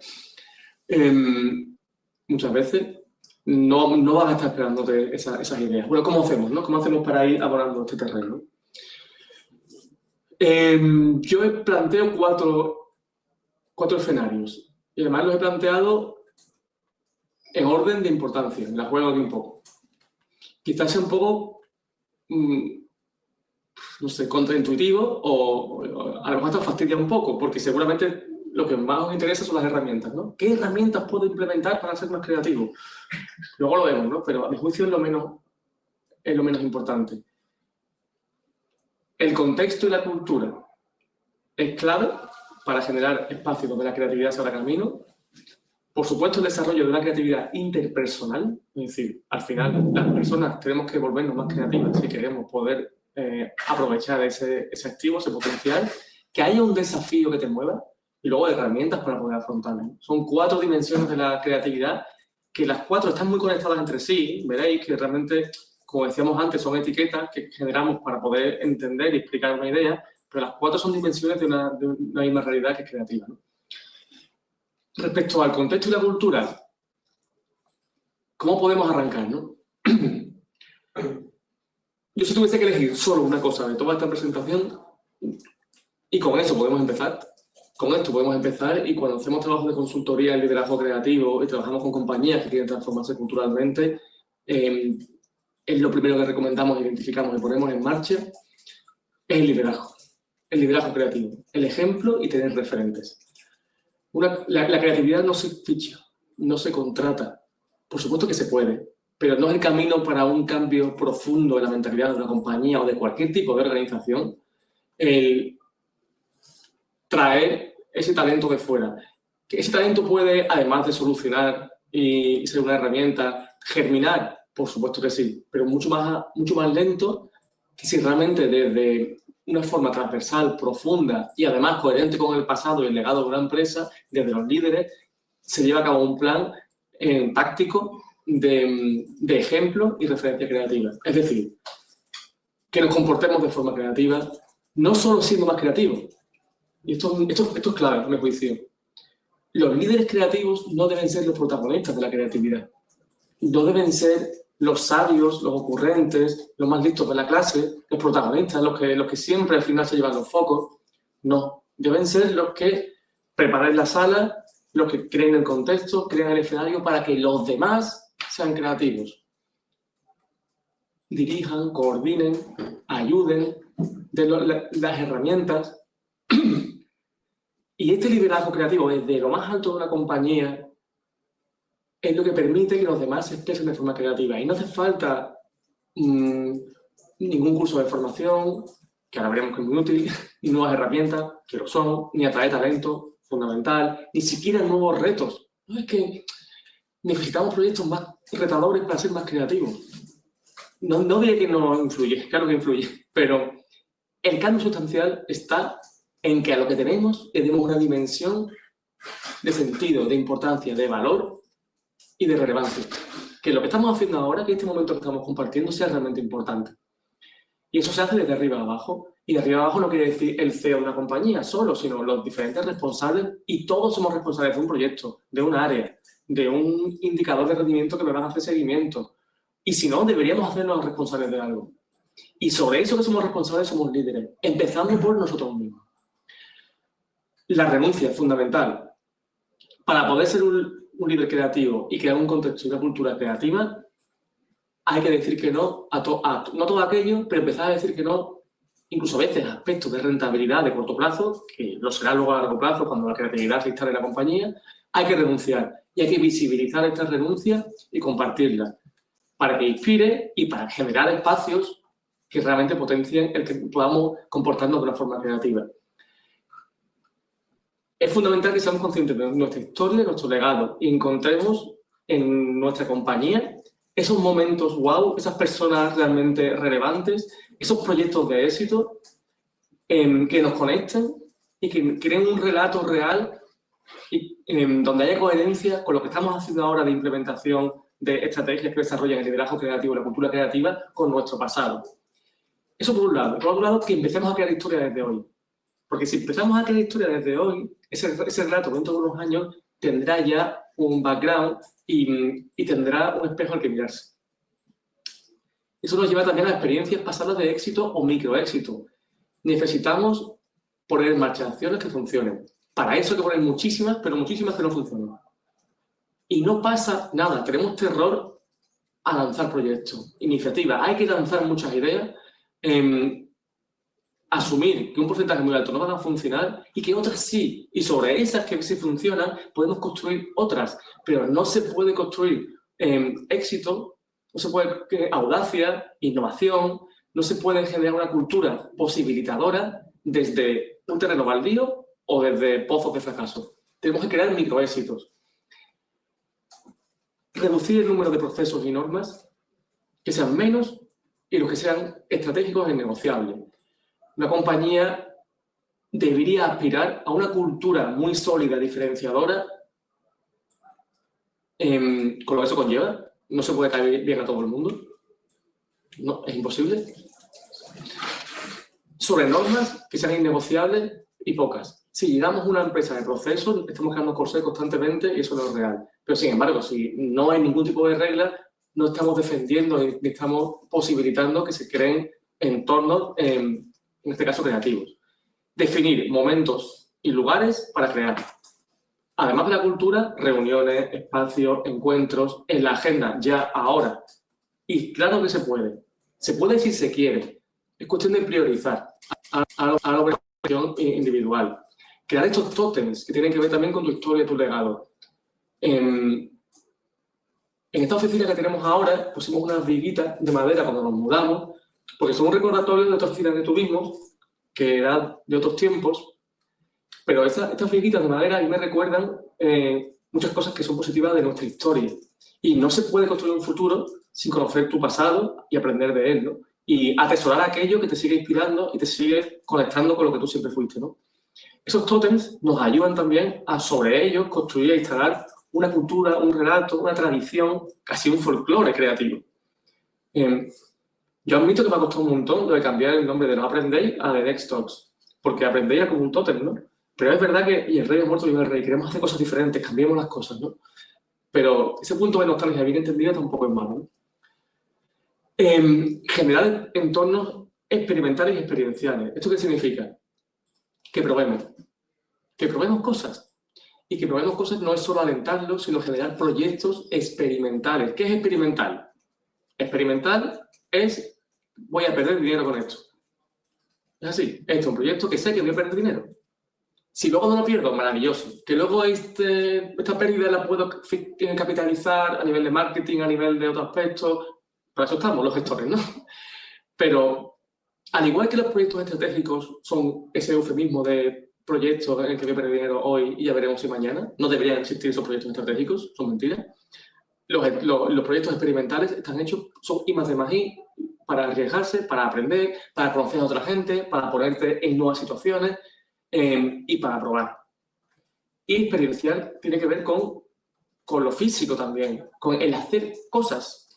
Speaker 1: muchas veces no vas a estar esperándote esas ideas. Bueno, ¿cómo hacemos, no? ¿Cómo hacemos para ir abonando este terreno? Yo planteo cuatro escenarios y además los he planteado en orden de importancia, me la juego aquí un poco. Quizás sea un poco, no sé, contraintuitivo o a lo mejor hasta fastidia un poco, porque seguramente lo que más os interesa son las herramientas, ¿no? ¿Qué herramientas puedo implementar para ser más creativo? Luego lo vemos, ¿no? Pero a mi juicio es lo menos importante. El contexto y la cultura es clave para generar espacios donde la creatividad se abra camino. Por supuesto, el desarrollo de una creatividad interpersonal, es decir, al final las personas tenemos que volvernos más creativas si queremos poder aprovechar ese activo, ese potencial, que haya un desafío que te mueva y luego herramientas para poder afrontarlo. Son 4 dimensiones de la creatividad que las 4 están muy conectadas entre sí. Veréis que realmente, como decíamos antes, son etiquetas que generamos para poder entender y explicar una idea, pero las 4 son dimensiones de una misma realidad que es creativa, ¿no? Respecto al contexto y la cultura, ¿cómo podemos arrancar, no? Yo si tuviese que elegir solo una cosa de toda esta presentación, y con eso podemos empezar, con esto podemos empezar, y cuando hacemos trabajo de consultoría en liderazgo creativo y trabajamos con compañías que quieren transformarse culturalmente, es lo primero que recomendamos, identificamos y ponemos en marcha, es el liderazgo creativo, el ejemplo y tener referentes. La creatividad no se ficha, no se contrata. Por supuesto que se puede, pero no es el camino para un cambio profundo en la mentalidad de una compañía o de cualquier tipo de organización el traer ese talento de fuera. Que ese talento puede, además de solucionar y ser una herramienta, germinar, por supuesto que sí, pero mucho más lento que si realmente desde una forma transversal, profunda y además coherente con el pasado y el legado de una empresa, desde los líderes, se lleva a cabo un plan táctico de ejemplo y referencia creativa. Es decir, que nos comportemos de forma creativa, no solo siendo más creativos. Y esto es clave, a mi juicio. Los líderes creativos no deben ser los protagonistas de la creatividad. No deben ser los sabios, los ocurrentes, los más listos de la clase, los protagonistas, los que siempre al final se llevan los focos. No, deben ser los que preparen la sala, los que creen el contexto, creen el escenario para que los demás sean creativos. Dirijan, coordinen, ayuden, den las herramientas. Y este liderazgo creativo desde lo más alto de una compañía es lo que permite que los demás se expresen de forma creativa. Y no hace falta ningún curso de formación, que ahora veremos que es muy útil, ni nuevas herramientas, que lo son, ni atraer talento, fundamental, ni siquiera nuevos retos. No es que necesitamos proyectos más retadores para ser más creativos. No diré que no influye, claro que influye, pero el cambio sustancial está en que a lo que tenemos le demos una dimensión de sentido, de importancia, de valor y de relevancia. Que lo que estamos haciendo ahora, que este momento que estamos compartiendo, sea realmente importante. Y eso se hace desde arriba a abajo. Y de arriba a abajo no quiere decir el CEO de una compañía solo, sino los diferentes responsables, y todos somos responsables de un proyecto, de un área, de un indicador de rendimiento que me van a hacer seguimiento. Y si no, deberíamos hacernos responsables de algo. Y sobre eso que somos responsables somos líderes, empezando por nosotros mismos. La renuncia es fundamental. Para poder ser un líder creativo y crear un contexto y una cultura creativa, hay que decir que no a no todo aquello, pero empezar a decir que no, incluso a veces, aspectos de rentabilidad de corto plazo, que lo será luego a largo plazo cuando la creatividad se instale en la compañía, hay que renunciar. Y hay que visibilizar estas renuncias y compartirlas para que inspire y para generar espacios que realmente potencien el que podamos comportarnos de una forma creativa. Es fundamental que seamos conscientes de nuestra historia, de nuestro legado, y encontremos en nuestra compañía esos momentos wow, esas personas realmente relevantes, esos proyectos de éxito que nos conecten y que creen un relato real y, donde haya coherencia con lo que estamos haciendo ahora de implementación de estrategias que desarrollan el liderazgo creativo y la cultura creativa con nuestro pasado. Eso por un lado. Por otro lado, que empecemos a crear historia desde hoy. Porque si empezamos a crear historia desde hoy, ese relato dentro de unos años tendrá ya un background y tendrá un espejo al que mirarse. Eso nos lleva también a experiencias pasadas de éxito o microéxito. Necesitamos poner en marcha acciones que funcionen. Para eso hay que poner muchísimas, pero muchísimas que no funcionan. Y no pasa nada. Tenemos terror a lanzar proyectos, iniciativas. Hay que lanzar muchas ideas, asumir que un porcentaje muy alto no van a funcionar y que otras sí. Y sobre esas que sí funcionan, podemos construir otras. Pero no se puede construir éxito, no se puede audacia, innovación, no se puede generar una cultura posibilitadora desde un terreno baldío o desde pozos de fracaso. Tenemos que crear microéxitos. Reducir el número de procesos y normas que sean menos y los que sean estratégicos e innegociables. Una compañía debería aspirar a una cultura muy sólida, diferenciadora, con lo que eso conlleva. No se puede caer bien a todo el mundo. No, es imposible. Sobre normas que sean innegociables y pocas. Si llegamos a una empresa de procesos, estamos creando corsés constantemente y eso no es real. Pero, sin embargo, si no hay ningún tipo de regla, no estamos defendiendo ni estamos posibilitando que se creen entornos, en este caso, creativos. Definir momentos y lugares para crear. Además de la cultura, reuniones, espacios, encuentros, en la agenda, ya, ahora. Y claro que se puede. Se puede si se quiere. Es cuestión de priorizar a la operación individual. Crear estos tótems que tienen que ver también con tu historia y tu legado. En esta oficina que tenemos ahora pusimos unas viguitas de madera cuando nos mudamos, porque son un recordatorio de otra oficina que tuvimos, que era de otros tiempos, pero estas viguitas de madera a mí me recuerdan muchas cosas que son positivas de nuestra historia. Y no se puede construir un futuro sin conocer tu pasado y aprender de él, ¿no? Y atesorar aquello que te sigue inspirando y te sigue conectando con lo que tú siempre fuiste, ¿no? Esos tótems nos ayudan también a, sobre ellos, construir e instalar una cultura, un relato, una tradición, casi un folclore creativo. Yo admito que me ha costado un montón lo de cambiar el nombre de No Aprendéis a The Next Talks, porque aprendéis como un tótem, ¿no? Pero es verdad que, y el rey es muerto, vive el rey, queremos hacer cosas diferentes, cambiemos las cosas, ¿no? Pero ese punto de nostalgia bien entendido tampoco es malo, ¿no? Generar entornos experimentales y experienciales. ¿Esto qué significa? Que probemos cosas. Y que probemos cosas no es solo alentarlo, sino generar proyectos experimentales. ¿Qué es experimental? Experimental es, voy a perder dinero con esto. Es así, esto es un proyecto que sé que voy a perder dinero. Si luego no lo pierdo, maravilloso. Que luego esta pérdida la puedo capitalizar a nivel de marketing, a nivel de otros aspectos. Para eso estamos los gestores, ¿no? Pero, al igual que los proyectos estratégicos son ese eufemismo de proyectos en el que voy a perder dinero hoy y ya veremos si mañana, no deberían existir esos proyectos estratégicos, son mentiras. Los proyectos experimentales están hechos, son I+D+I, para arriesgarse, para aprender, para conocer a otra gente, para ponerte en nuevas situaciones y para probar. Y experiencial tiene que ver con lo físico también, con el hacer cosas.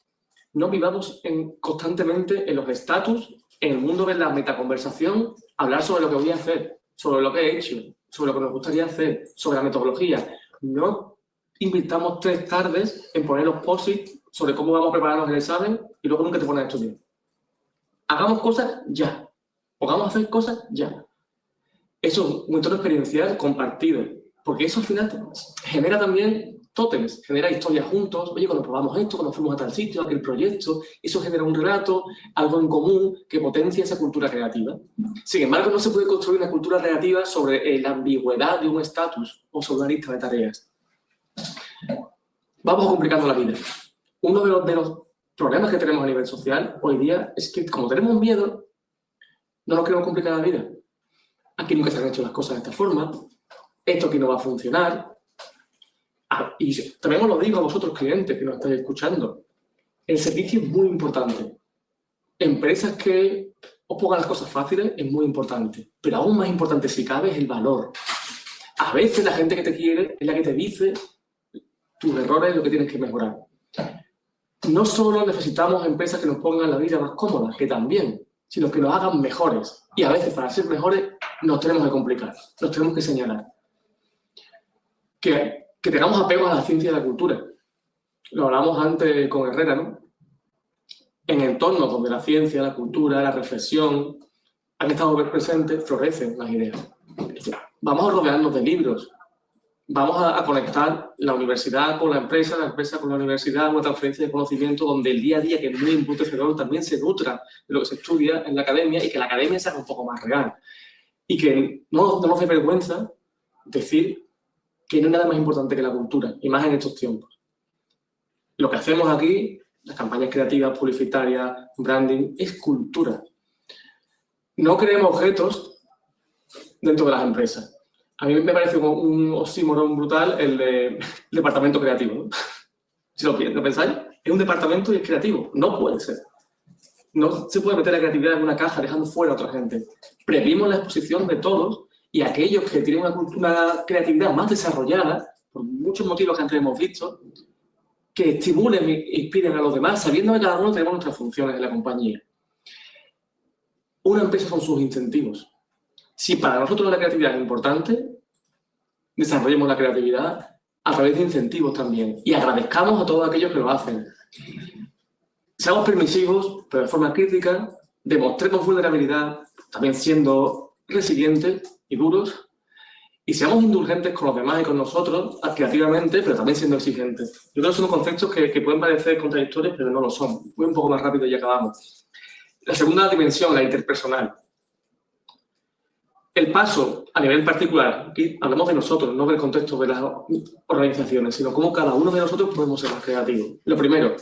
Speaker 1: No vivamos constantemente en los estatus, en el mundo de la metaconversación, hablar sobre lo que voy a hacer, sobre lo que he hecho, sobre lo que nos gustaría hacer, sobre la metodología. No invirtamos 3 tardes en poner los post-it sobre cómo vamos a prepararnos el examen y luego nunca te pones a estudiar. Hagamos cosas ya. Pongamos a hacer cosas ya. Eso es un entorno experiencial compartido, porque eso al final genera también tótems, genera historias juntos. Oye, cuando probamos esto, cuando fuimos a tal sitio, aquel proyecto, eso genera un relato, algo en común que potencia esa cultura creativa. Sin embargo, no se puede construir una cultura creativa sobre la ambigüedad de un estatus o sobre una lista de tareas. Vamos complicando la vida. Uno de los problemas que tenemos a nivel social hoy día es que, como tenemos miedo, no nos queremos complicar la vida. Aquí nunca se han hecho las cosas de esta forma. Esto aquí no va a funcionar. Y también os lo digo a vosotros, clientes, que nos estáis escuchando. El servicio es muy importante. Empresas que os pongan las cosas fáciles es muy importante. Pero aún más importante, si cabe, es el valor. A veces la gente que te quiere es la que te dice tus errores y lo que tienes que mejorar. No solo necesitamos empresas que nos pongan la vida más cómoda, que también, sino que nos hagan mejores. Y a veces, para ser mejores, nos tenemos que complicar, nos tenemos que señalar. Que tengamos apego a la ciencia y a la cultura. Lo hablamos antes con Herrera, ¿no? En entornos donde la ciencia, la cultura, la reflexión han estado presentes, florecen las ideas. Vamos a rodearnos de libros. Vamos a conectar la universidad con la empresa con la universidad, una transferencia de conocimiento donde el día a día, que es muy embrutecedor, también se nutra de lo que se estudia en la academia y que la academia sea un poco más real. Y que no nos dé vergüenza decir que no hay nada más importante que la cultura, y más en estos tiempos. Lo que hacemos aquí, las campañas creativas, publicitarias, branding, es cultura. No creemos objetos dentro de las empresas. A mí me parece un oxímoron brutal el de departamento creativo, ¿no? Si lo pensáis, es un departamento y es creativo. No puede ser. No se puede meter la creatividad en una caja dejando fuera a otra gente. Previmos la exposición de todos y aquellos que tienen una creatividad más desarrollada, por muchos motivos que antes hemos visto, que estimulen e inspiren a los demás, sabiendo que cada uno tenemos nuestras funciones en la compañía. Una empresa son sus incentivos. Si para nosotros la creatividad es importante, desarrollemos la creatividad a través de incentivos también y agradezcamos a todos aquellos que lo hacen. Seamos permisivos, pero de forma crítica, demostremos vulnerabilidad, también siendo resilientes y duros, y seamos indulgentes con los demás y con nosotros, creativamente, pero también siendo exigentes. Yo creo que son conceptos que pueden parecer contradictorios, pero no lo son. Voy un poco más rápido y acabamos. La segunda dimensión, la interpersonal. El paso a nivel particular, aquí hablamos de nosotros, no del contexto de las organizaciones, sino cómo cada uno de nosotros podemos ser más creativos. Lo primero,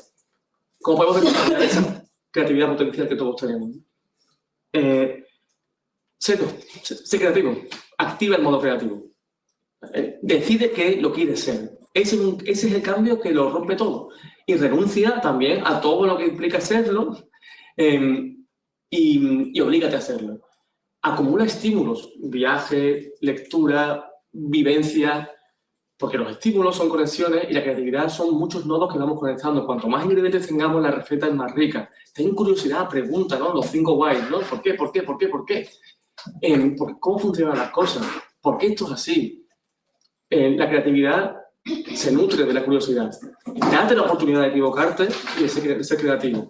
Speaker 1: cómo podemos desarrollar esa creatividad potencial que todos tenemos. Sé creativo, activa el modo creativo. Decide que lo quieres ser. Ese es el cambio que lo rompe todo. Y renuncia también a todo lo que implica serlo y oblígate a hacerlo. Acumula estímulos, viaje, lectura, vivencia, porque los estímulos son conexiones y la creatividad son muchos nodos que vamos conectando. Cuanto más ingredientes tengamos, la receta es más rica. Ten curiosidad, pregunta, ¿no? Los 5 whys, ¿no? ¿Por qué? ¿Por qué? ¿Por qué? ¿Por qué? ¿Cómo funcionan las cosas? ¿Por qué esto es así? La creatividad se nutre de la curiosidad. Date la oportunidad de equivocarte y de ser creativo.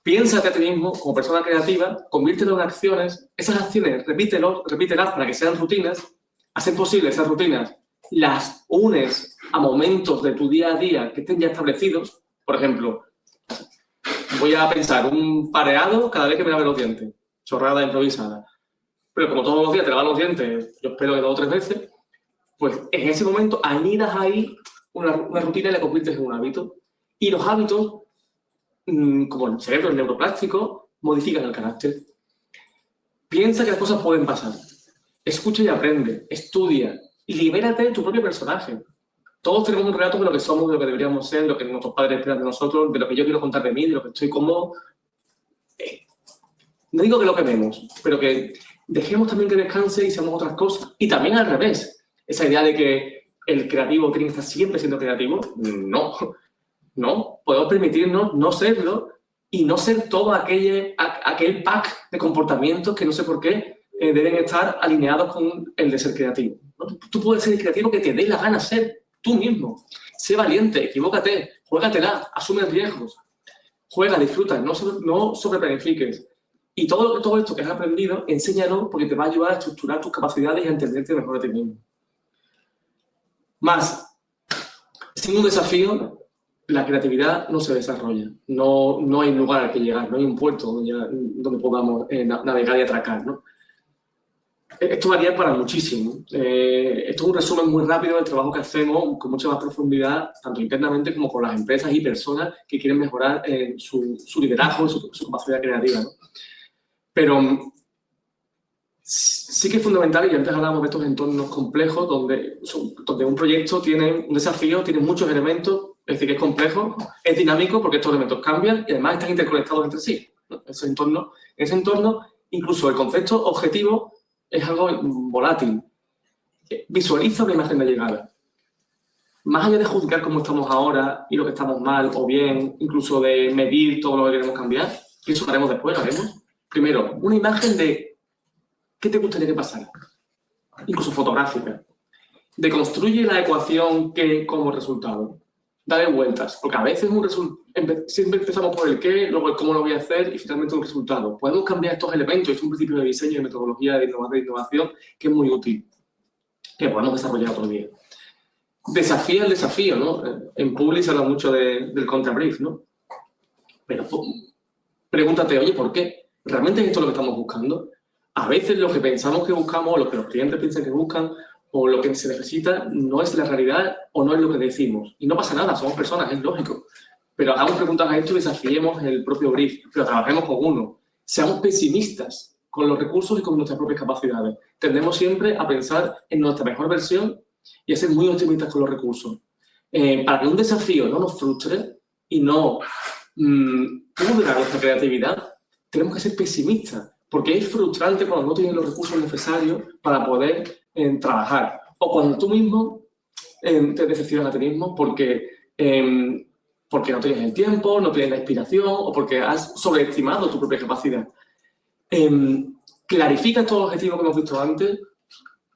Speaker 1: Piénsate a ti mismo como persona creativa, conviértelo en acciones. Esas acciones, repítelas para que sean rutinas. Hacer posible esas rutinas, las unes a momentos de tu día a día que estén ya establecidos. Por ejemplo, voy a pensar un pareado cada vez que me lave los dientes. Chorrada improvisada. Pero como todos los días te lavas los dientes, yo espero que 2 o 3 veces, pues en ese momento anidas ahí una rutina y la conviertes en un hábito. Y los hábitos, como el cerebro, el neuroplástico, modifican el carácter. Piensa que las cosas pueden pasar. Escucha y aprende. Estudia. Libérate de tu propio personaje. Todos tenemos un relato de lo que somos, de lo que deberíamos ser, de lo que nuestros padres esperan de nosotros, de lo que yo quiero contar de mí, de lo que estoy cómodo. No digo que lo quememos, pero que dejemos también que descanse y seamos otras cosas. Y también al revés. Esa idea de que el creativo tiene que estar siempre siendo creativo, no. Podemos permitirnos no serlo y no ser todo aquel pack de comportamientos que no sé por qué deben estar alineados con el de ser creativo, ¿no? Tú puedes ser el creativo que te dé la gana ser tú mismo. Sé valiente, equivócate, juégatela, asume riesgos. Juega, disfruta, no sobreplanifiques. Y todo esto que has aprendido, enséñalo porque te va a ayudar a estructurar tus capacidades y a entenderte mejor a ti mismo. Más, sin un desafío, la creatividad no se desarrolla. No hay lugar al que llegar, no hay un puerto donde podamos navegar y atracar, ¿no? Esto varía para muchísimo. Esto es un resumen muy rápido del trabajo que hacemos con mucha más profundidad, tanto internamente como con las empresas y personas que quieren mejorar su liderazgo, su capacidad creativa, ¿no? Pero sí que es fundamental, y antes hablábamos de estos entornos complejos donde un proyecto tiene un desafío, tiene muchos elementos, es decir, que es complejo, es dinámico porque estos elementos cambian y además están interconectados entre sí, ¿no? En ese entorno, incluso el concepto objetivo es algo volátil. Visualiza una imagen de llegada. Más allá de juzgar cómo estamos ahora y lo que estamos mal o bien, incluso de medir todo lo que queremos cambiar, que eso haremos después, haremos. Primero, una imagen de qué te gustaría que pasara, incluso fotográfica. Deconstruye la ecuación que como resultado. Dale vueltas, porque a veces siempre empezamos por el qué, luego el cómo lo voy a hacer y finalmente un resultado. Podemos cambiar estos elementos, es un principio de diseño y metodología de innovación que es muy útil, que podemos desarrollar otro día. Desafía el desafío, ¿no? En Publi se habla mucho del contrabrief, ¿no? Pero pregúntate, oye, ¿por qué? ¿Realmente es esto lo que estamos buscando? A veces lo que pensamos que buscamos, o lo que los clientes piensan que buscan, o lo que se necesita, no es la realidad o no es lo que decimos. Y no pasa nada, somos personas, es lógico. Pero hagamos preguntas a esto y desafiemos el propio brief, pero trabajemos con uno. Seamos pesimistas con los recursos y con nuestras propias capacidades. Tendemos siempre a pensar en nuestra mejor versión y a ser muy optimistas con los recursos. Para que un desafío no nos frustre y no pudra nuestra creatividad, tenemos que ser pesimistas, porque es frustrante cuando no tienes los recursos necesarios para poder trabajar. O cuando tú mismo te decepcionas a ti mismo porque no tienes el tiempo, no tienes la inspiración o porque has sobreestimado tu propia capacidad. Clarifica estos objetivos que hemos visto antes,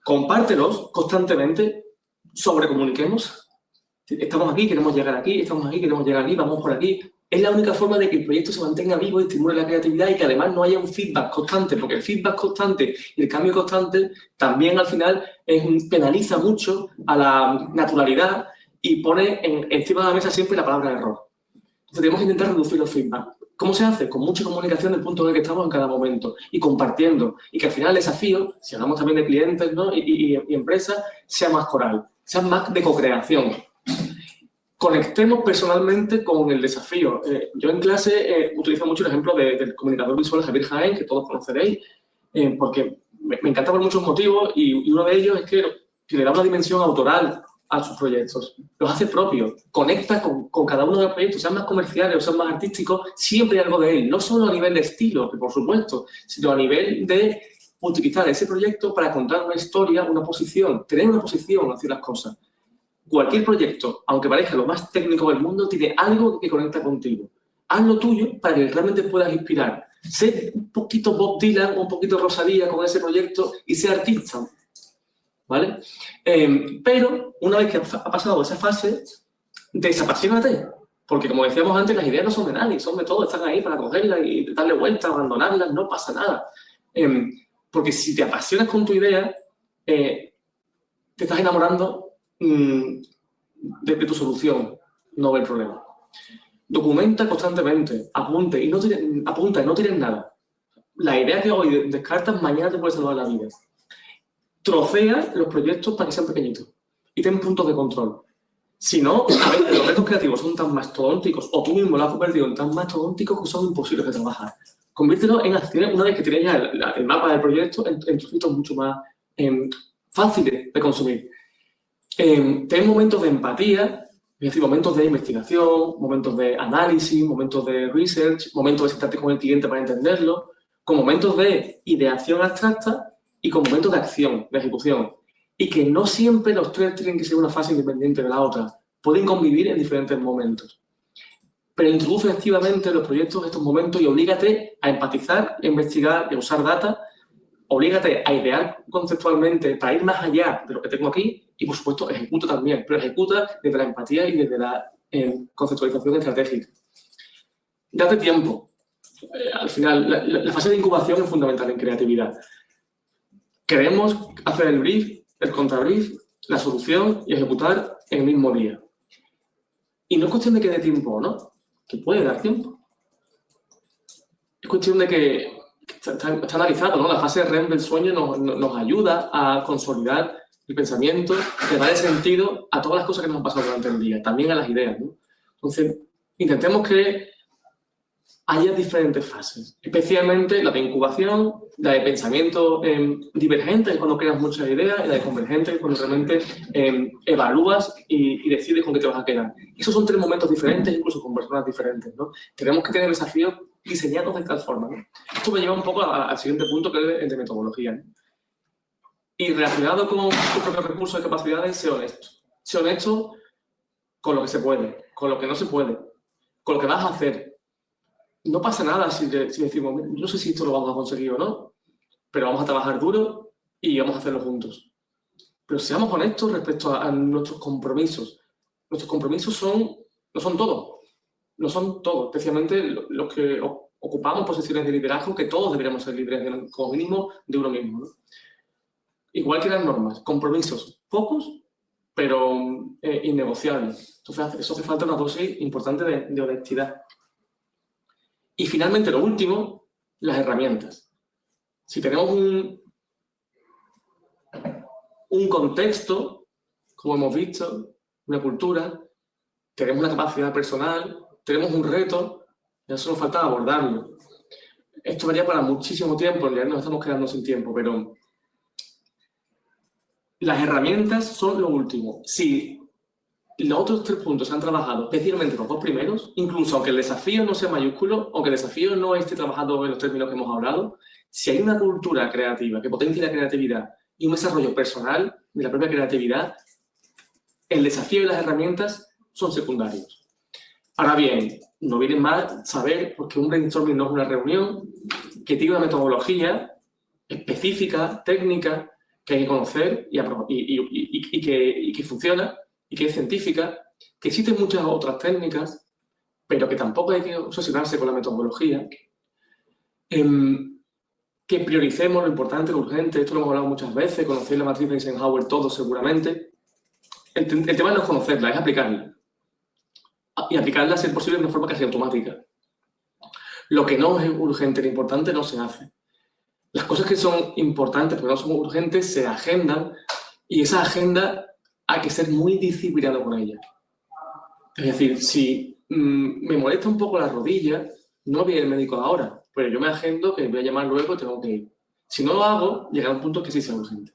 Speaker 1: compártelos constantemente, sobrecomuniquemos. Estamos aquí, queremos llegar aquí, estamos aquí, queremos llegar aquí, vamos por aquí. Es la única forma de que el proyecto se mantenga vivo y estimule la creatividad y que además no haya un feedback constante, porque el feedback constante y el cambio constante también al final penaliza mucho a la naturalidad y pone encima de la mesa siempre la palabra error. Entonces tenemos que intentar reducir los feedback. ¿Cómo se hace? Con mucha comunicación del punto en el que estamos en cada momento y compartiendo. Y que al final el desafío, si hablamos también de clientes, ¿no? y empresas, sea más coral, sea más de co-creación. Conectemos personalmente con el desafío. Yo en clase utilizo mucho el ejemplo del comunicador visual Javier Jaén, que todos conoceréis, porque me encanta por muchos motivos y uno de ellos es que le da una dimensión autoral a sus proyectos, los hace propios, conecta con cada uno de los proyectos, sean más comerciales o sean más artísticos, siempre hay algo de él, no solo a nivel de estilo, que por supuesto, sino a nivel de utilizar ese proyecto para contar una historia, una posición, tener una posición hacia las cosas. Cualquier proyecto, aunque parezca lo más técnico del mundo, tiene algo que conecta contigo. Haz lo tuyo para que realmente puedas inspirar. Sé un poquito Bob Dylan o un poquito Rosalía con ese proyecto y sé artista, ¿vale? Pero una vez que ha pasado esa fase, desapasionate. Porque, como decíamos antes, las ideas no son de nadie, son de todos, están ahí para cogerlas y darle vuelta, abandonarlas, no pasa nada. Porque si te apasionas con tu idea, te estás enamorando de tu solución, no del problema. Documenta constantemente, apunta y no tires nada. La idea que hoy descartas, mañana te puede salvar la vida. Trocea los proyectos para que sean pequeñitos y ten puntos de control. Si no, a veces los retos creativos son tan mastodónticos o tú mismo lo has convertido en tan mastodónticos que son imposibles de trabajar. Conviértelo en acciones una vez que tienes ya el mapa del proyecto en trocitos mucho más fáciles de consumir. Ten momentos de empatía, es decir, momentos de investigación, momentos de análisis, momentos de research, momentos de sentarte con el cliente para entenderlo, con momentos de ideación abstracta y con momentos de acción, de ejecución. Y que no siempre los tres tienen que ser una fase independiente de la otra. Pueden convivir en diferentes momentos. Pero introduce activamente los proyectos estos momentos y oblígate a empatizar, a investigar, a usar data. Oblígate a idear conceptualmente para ir más allá de lo que tengo aquí y, por supuesto, ejecuta también, pero ejecuta desde la empatía y desde la conceptualización estratégica. Date tiempo. Al final, la fase de incubación es fundamental en creatividad. Queremos hacer el brief, el contrabrief, la solución y ejecutar en el mismo día. Y no es cuestión de que dé tiempo, ¿no? Que puede dar tiempo. Es cuestión de que está analizado, ¿no? La fase REM del sueño nos ayuda a consolidar el pensamiento, de darle sentido a todas las cosas que nos han pasado durante el día, también a las ideas, ¿no? Entonces, intentemos que haya diferentes fases, especialmente la de incubación, la de pensamiento divergente, cuando creas muchas ideas, y la de convergente, cuando realmente evalúas y decides con qué te vas a quedar. Esos son tres momentos diferentes, incluso con personas diferentes, ¿no? Tenemos que tener desafíos diseñados de tal forma, ¿no? Esto me lleva un poco al siguiente punto, que es el de metodología, ¿no? Y relacionado con tus propios recursos y capacidades, sé honesto. Sé honesto con lo que se puede, con lo que no se puede, con lo que vas a hacer. No pasa nada si decimos, no sé si esto lo vamos a conseguir o no, pero vamos a trabajar duro y vamos a hacerlo juntos. Pero seamos honestos respecto a nuestros compromisos. Nuestros compromisos no son todos. No son todos, especialmente los que ocupamos posiciones de liderazgo, que todos deberíamos ser líderes, como mínimo, de uno mismo, ¿no? Igual que las normas, compromisos pocos, pero innegociables. Entonces, eso hace falta una dosis importante de honestidad. Y finalmente, lo último, las herramientas. Si tenemos un contexto, como hemos visto, una cultura, tenemos una capacidad personal, tenemos un reto, ya solo falta abordarlo. esto varía para muchísimo tiempo, ya nos estamos quedando sin tiempo, pero las herramientas son lo último. Si los otros 3 puntos se han trabajado, especialmente los 2 primeros, incluso aunque el desafío no sea mayúsculo, aunque el desafío no esté trabajado en los términos que hemos hablado, si hay una cultura creativa que potencie la creatividad y un desarrollo personal de la propia creatividad, el desafío y las herramientas son secundarios. Ahora bien, no viene mal saber, porque un brainstorming no es una reunión, que tiene una metodología específica, técnica, que hay que conocer y que funciona y que es científica, que existen muchas otras técnicas, pero que tampoco hay que obsesionarse con la metodología, que prioricemos lo importante, lo urgente. Esto lo hemos hablado muchas veces, conocéis la matriz de Eisenhower todos seguramente. El tema no es conocerla, es aplicarla. Y aplicarla, si es posible, de una forma casi automática. Lo que no es urgente ni importante no se hace. Las cosas que son importantes pero no son urgentes se agendan, y esa agenda hay que ser muy disciplinado con ella. Es decir, si me molesta un poco la rodilla, no voy al médico ahora, pero yo me agendo que voy a llamar luego y tengo que ir. Si no lo hago, llegará un punto que sí sea urgente.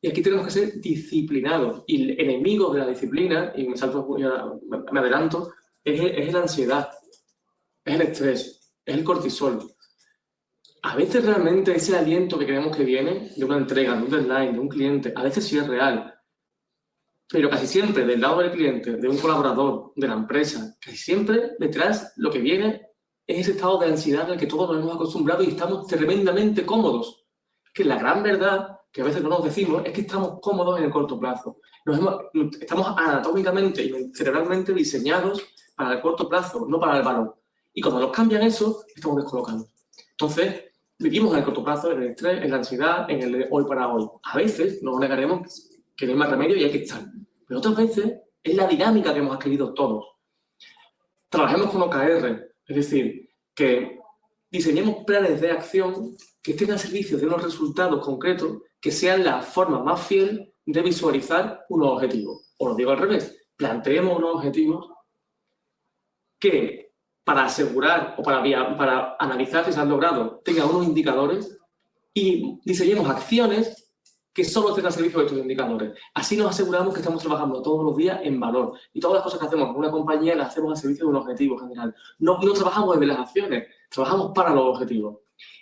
Speaker 1: Y aquí tenemos que ser disciplinados. Y el enemigo de la disciplina, y me adelanto, es la ansiedad, es el estrés, es el cortisol. A veces realmente ese aliento que creemos que viene de una entrega, de un deadline, de un cliente, a veces sí es real. Pero casi siempre del lado del cliente, de un colaborador, de la empresa, casi siempre detrás lo que viene es ese estado de ansiedad al que todos nos hemos acostumbrado y estamos tremendamente cómodos. Que la gran verdad, que a veces no nos decimos, es que estamos cómodos en el corto plazo. Estamos anatómicamente y cerebralmente diseñados para el corto plazo, no para el valor. Y cuando nos cambian eso, estamos descolocados. Entonces, vivimos en el corto plazo, en el estrés, en la ansiedad, en el de hoy para hoy. A veces nos negaremos que no hay más remedio y hay que estar. Pero otras veces es la dinámica que hemos adquirido todos. Trabajemos con OKR, es decir, que diseñemos planes de acción que estén al servicio de unos resultados concretos que sean la forma más fiel de visualizar unos objetivos. O lo digo al revés, planteemos unos objetivos que para asegurar o para analizar si se han logrado tengan unos indicadores y diseñemos acciones que solo estén al servicio de estos indicadores. Así nos aseguramos que estamos trabajando todos los días en valor. Y todas las cosas que hacemos en una compañía las hacemos al servicio de un objetivo general. No trabajamos desde las acciones, trabajamos para los objetivos.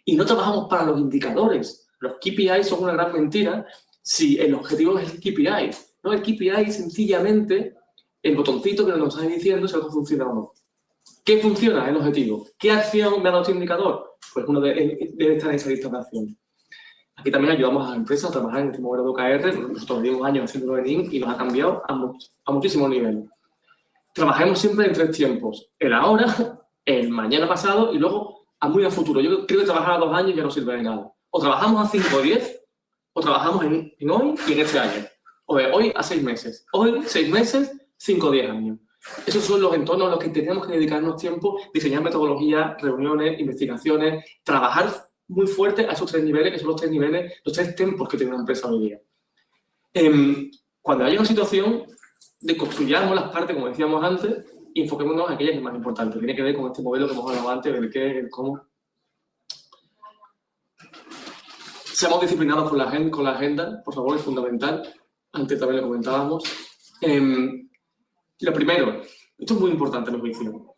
Speaker 1: Y no trabajamos para los indicadores. Los KPI son una gran mentira si el objetivo es el KPI. No, el KPI es sencillamente el botoncito que nos está diciendo si algo funciona o no. ¿Qué funciona? El objetivo. ¿Qué acción me ha dado este indicador? Pues uno debe estar en esa lista de acciones. Aquí también ayudamos a las empresas a trabajar en este modelo de OKR. Nosotros llevamos años haciéndolo en Lean y nos ha cambiado a muchísimos niveles. Trabajemos siempre en 3 tiempos. El ahora, el mañana pasado y luego a muy a futuro. Yo creo que trabajar a 2 años ya no sirve de nada. O trabajamos a 5 o 10, o trabajamos en hoy y en este año. O de hoy a 6 meses. Hoy, 6 meses, 5 o 10 años. Esos son los entornos a los que tenemos que dedicarnos tiempo, diseñar metodologías, reuniones, investigaciones, trabajar muy fuerte a esos 3 niveles, que son los 3 niveles, los 3 tempos que tiene una empresa hoy día. Cuando haya una situación, deconstruyamos las partes, como decíamos antes, y enfoquémonos en aquellas que es más importante. Tiene que ver con este modelo que hemos hablado antes, del qué, el cómo. Seamos disciplinados con la agenda, por favor, es fundamental. Antes también lo comentábamos. Lo primero, esto es muy importante en mi juicio.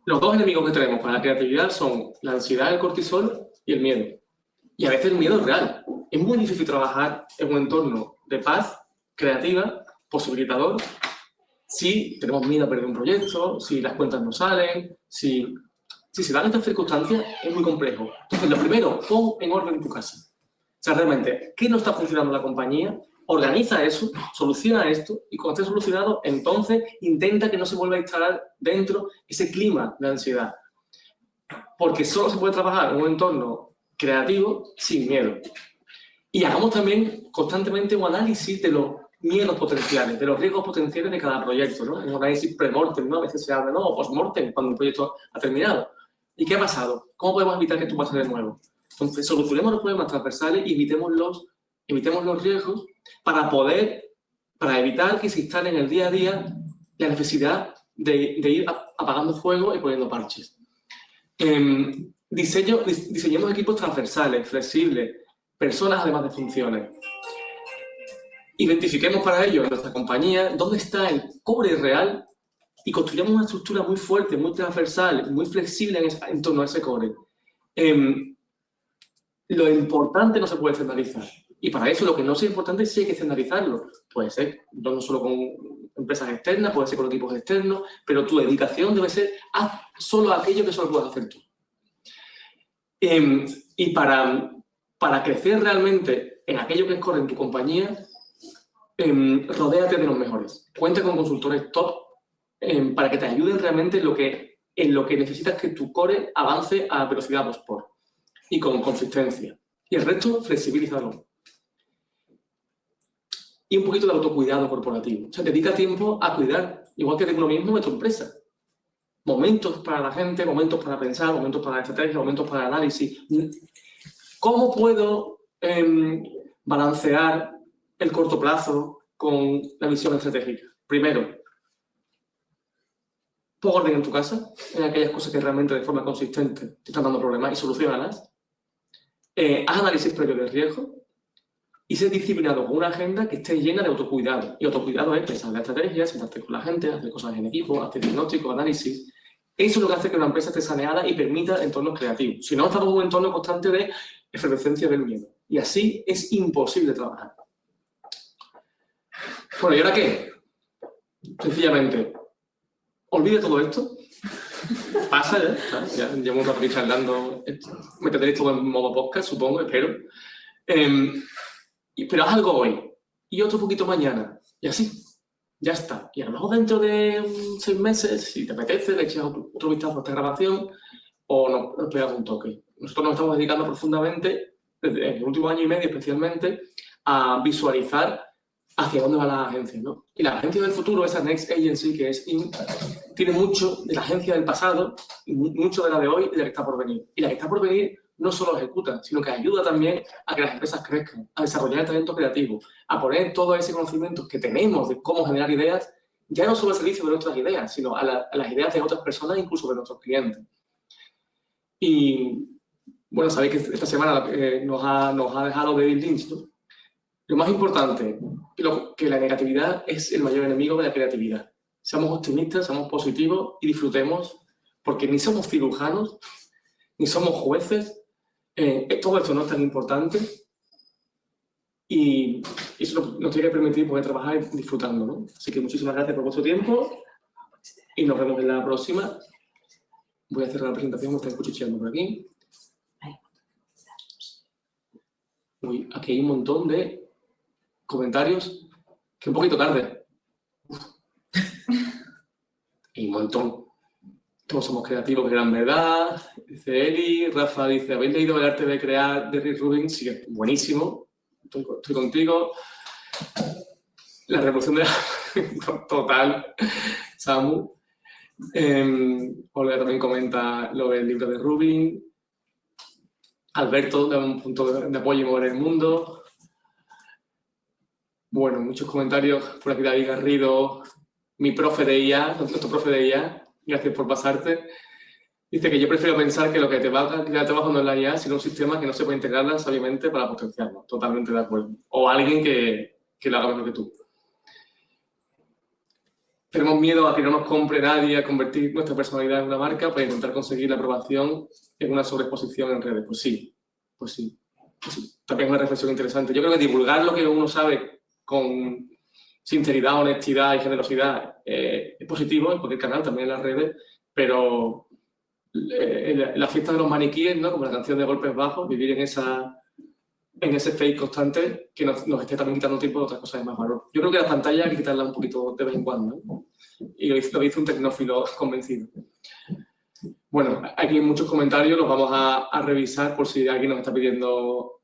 Speaker 1: Los 2 enemigos que tenemos para la creatividad son la ansiedad, el cortisol y el miedo. Y a veces el miedo es real. Es muy difícil trabajar en un entorno de paz, creativa, posibilitador, si tenemos miedo a perder un proyecto, si las cuentas no salen, si se dan estas circunstancias, es muy complejo. Entonces, lo primero, pon en orden tu casa. O sea, realmente, ¿qué no está funcionando en la compañía? Organiza eso, soluciona esto y cuando esté solucionado, entonces intenta que no se vuelva a instalar dentro ese clima de ansiedad. Porque solo se puede trabajar en un entorno creativo sin miedo. Y hagamos también constantemente un análisis de los miedos potenciales, de los riesgos potenciales de cada proyecto, ¿no? Un análisis pre-mortem, ¿no? A veces se habla, ¿no? O post-mortem, cuando un proyecto ha terminado. ¿Y qué ha pasado? ¿Cómo podemos evitar que esto pase de nuevo? Entonces, solucionemos los problemas transversales y evitemos los riesgos para evitar que se instale en el día a día la necesidad de ir apagando fuego y poniendo parches. Diseñemos equipos transversales, flexibles, personas además de funciones. Identifiquemos para ello en nuestra compañía dónde está el core real y construyamos una estructura muy fuerte, muy transversal, muy flexible en torno a ese core. Lo importante no se puede estandarizar. Y para eso lo que no sea importante sí hay que estandarizarlo. Puede ser no solo con empresas externas, puede ser con equipos externos, pero tu dedicación debe ser solo aquello que solo puedes hacer tú. Y para crecer realmente en aquello que es core en tu compañía, rodéate de los mejores. Cuenta con consultores top para que te ayuden realmente en lo que necesitas que tu core avance a velocidad 2x y con consistencia. Y el resto, flexibilízalo. Y un poquito de autocuidado corporativo. O sea, dedica tiempo a cuidar, igual que de uno mismo, de tu empresa. Momentos para la gente, momentos para pensar, momentos para la estrategia, momentos para el análisis. ¿Cómo puedo balancear el corto plazo con la visión estratégica? Primero, pon orden en tu casa, en aquellas cosas que realmente de forma consistente te están dando problemas y soluciónalas. Haz análisis previo de riesgo y sé disciplinado con una agenda que esté llena de autocuidado. Y autocuidado es pensar la estrategia, sentarte con la gente, hacer cosas en equipo, hacer diagnóstico, análisis. Eso es lo que hace que una empresa esté saneada y permita entornos creativos. Si no, estamos en un entorno constante de efervescencia del miedo. Y así es imposible trabajar. Bueno, ¿y ahora qué? Sencillamente, olvide todo esto. Pasa ya, ¿sabes? Ya llevo un rato charlando. Me tendréis todo en modo podcast, supongo, espero. Pero haz algo hoy y otro poquito mañana. Y así, ya está. Y a lo mejor dentro de 6 meses, si te apetece, le echas otro vistazo a esta grabación o nos pegas un toque. Nosotros nos estamos dedicando profundamente, desde el último año y medio especialmente, a visualizar hacia dónde va la agencia, ¿no? Y la agencia del futuro, esa Next Agency, que es tiene mucho de la agencia del pasado, y mucho de la de hoy y de la que está por venir. Y la que está por venir no solo ejecuta, sino que ayuda también a que las empresas crezcan, a desarrollar el talento creativo, a poner todo ese conocimiento que tenemos de cómo generar ideas, ya no solo al servicio de nuestras ideas, sino a las ideas de otras personas, incluso de nuestros clientes. Y, bueno, sabéis que esta semana nos ha dejado David Lynch, ¿no? Lo más importante, que la negatividad es el mayor enemigo de la creatividad. Seamos optimistas, seamos positivos y disfrutemos, porque ni somos cirujanos, ni somos jueces. Todo esto no es tan importante y eso nos tiene que permitir poder trabajar disfrutando, ¿no? Así que muchísimas gracias por vuestro tiempo y nos vemos en la próxima. Voy a cerrar la presentación, me están cuchicheando por aquí. Uy, aquí hay un montón de comentarios, que un poquito tarde. Hay un montón. Todos somos creativos de gran verdad, dice Eli. Rafa dice, ¿habéis leído El arte de crear de Rick Rubin? Sí, buenísimo, estoy contigo. La revolución de la... Total, Samu. Olga también comenta lo del libro de Rubin. Alberto da un punto de apoyo y mover el mundo. Bueno, muchos comentarios por aquí. David Garrido, mi profe de IA, nuestro profe de IA. Gracias por pasarte. Dice que yo prefiero pensar que lo que te va a crear trabajo no es la IA, sino un sistema que no se puede integrarla sabiamente para potenciarlo. Totalmente de acuerdo. O alguien que lo haga mejor que tú. Tenemos miedo a que no nos compre nadie, a convertir nuestra personalidad en una marca para intentar conseguir la aprobación en una sobreexposición en redes. Pues sí, pues sí. Pues sí. También es una reflexión interesante. Yo creo que divulgar lo que uno sabe con sinceridad, honestidad y generosidad es positivo en cualquier canal, también en las redes, pero la fiesta de los maniquíes, ¿no? Como la canción de Golpes Bajos, vivir en ese fake constante que nos esté también quitando tiempo de otras cosas de más valor. Yo creo que la pantalla hay que quitarla un poquito de vez en cuando, ¿no? Y lo dice un tecnófilo convencido. Bueno, aquí hay muchos comentarios, los vamos a revisar por si alguien nos está pidiendo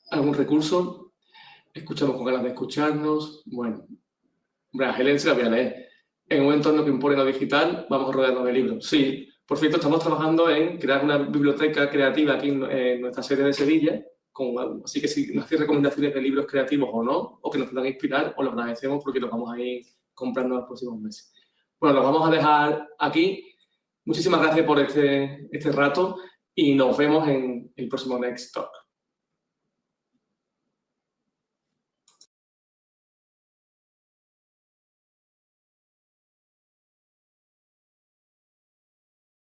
Speaker 1: algún recurso. Escuchamos con ganas de escucharnos. Bueno, hombre, a Helen se la voy a leer. En un entorno que impone lo digital, vamos a rodearnos de libros. Sí, por cierto, estamos trabajando en crear una biblioteca creativa aquí en nuestra sede de Sevilla. Así que si nos hacéis recomendaciones de libros creativos o no, o que nos puedan inspirar, os lo agradecemos porque los vamos a ir comprando en los próximos meses. Bueno, los vamos a dejar aquí. Muchísimas gracias por este rato y nos vemos en el próximo Next Talk.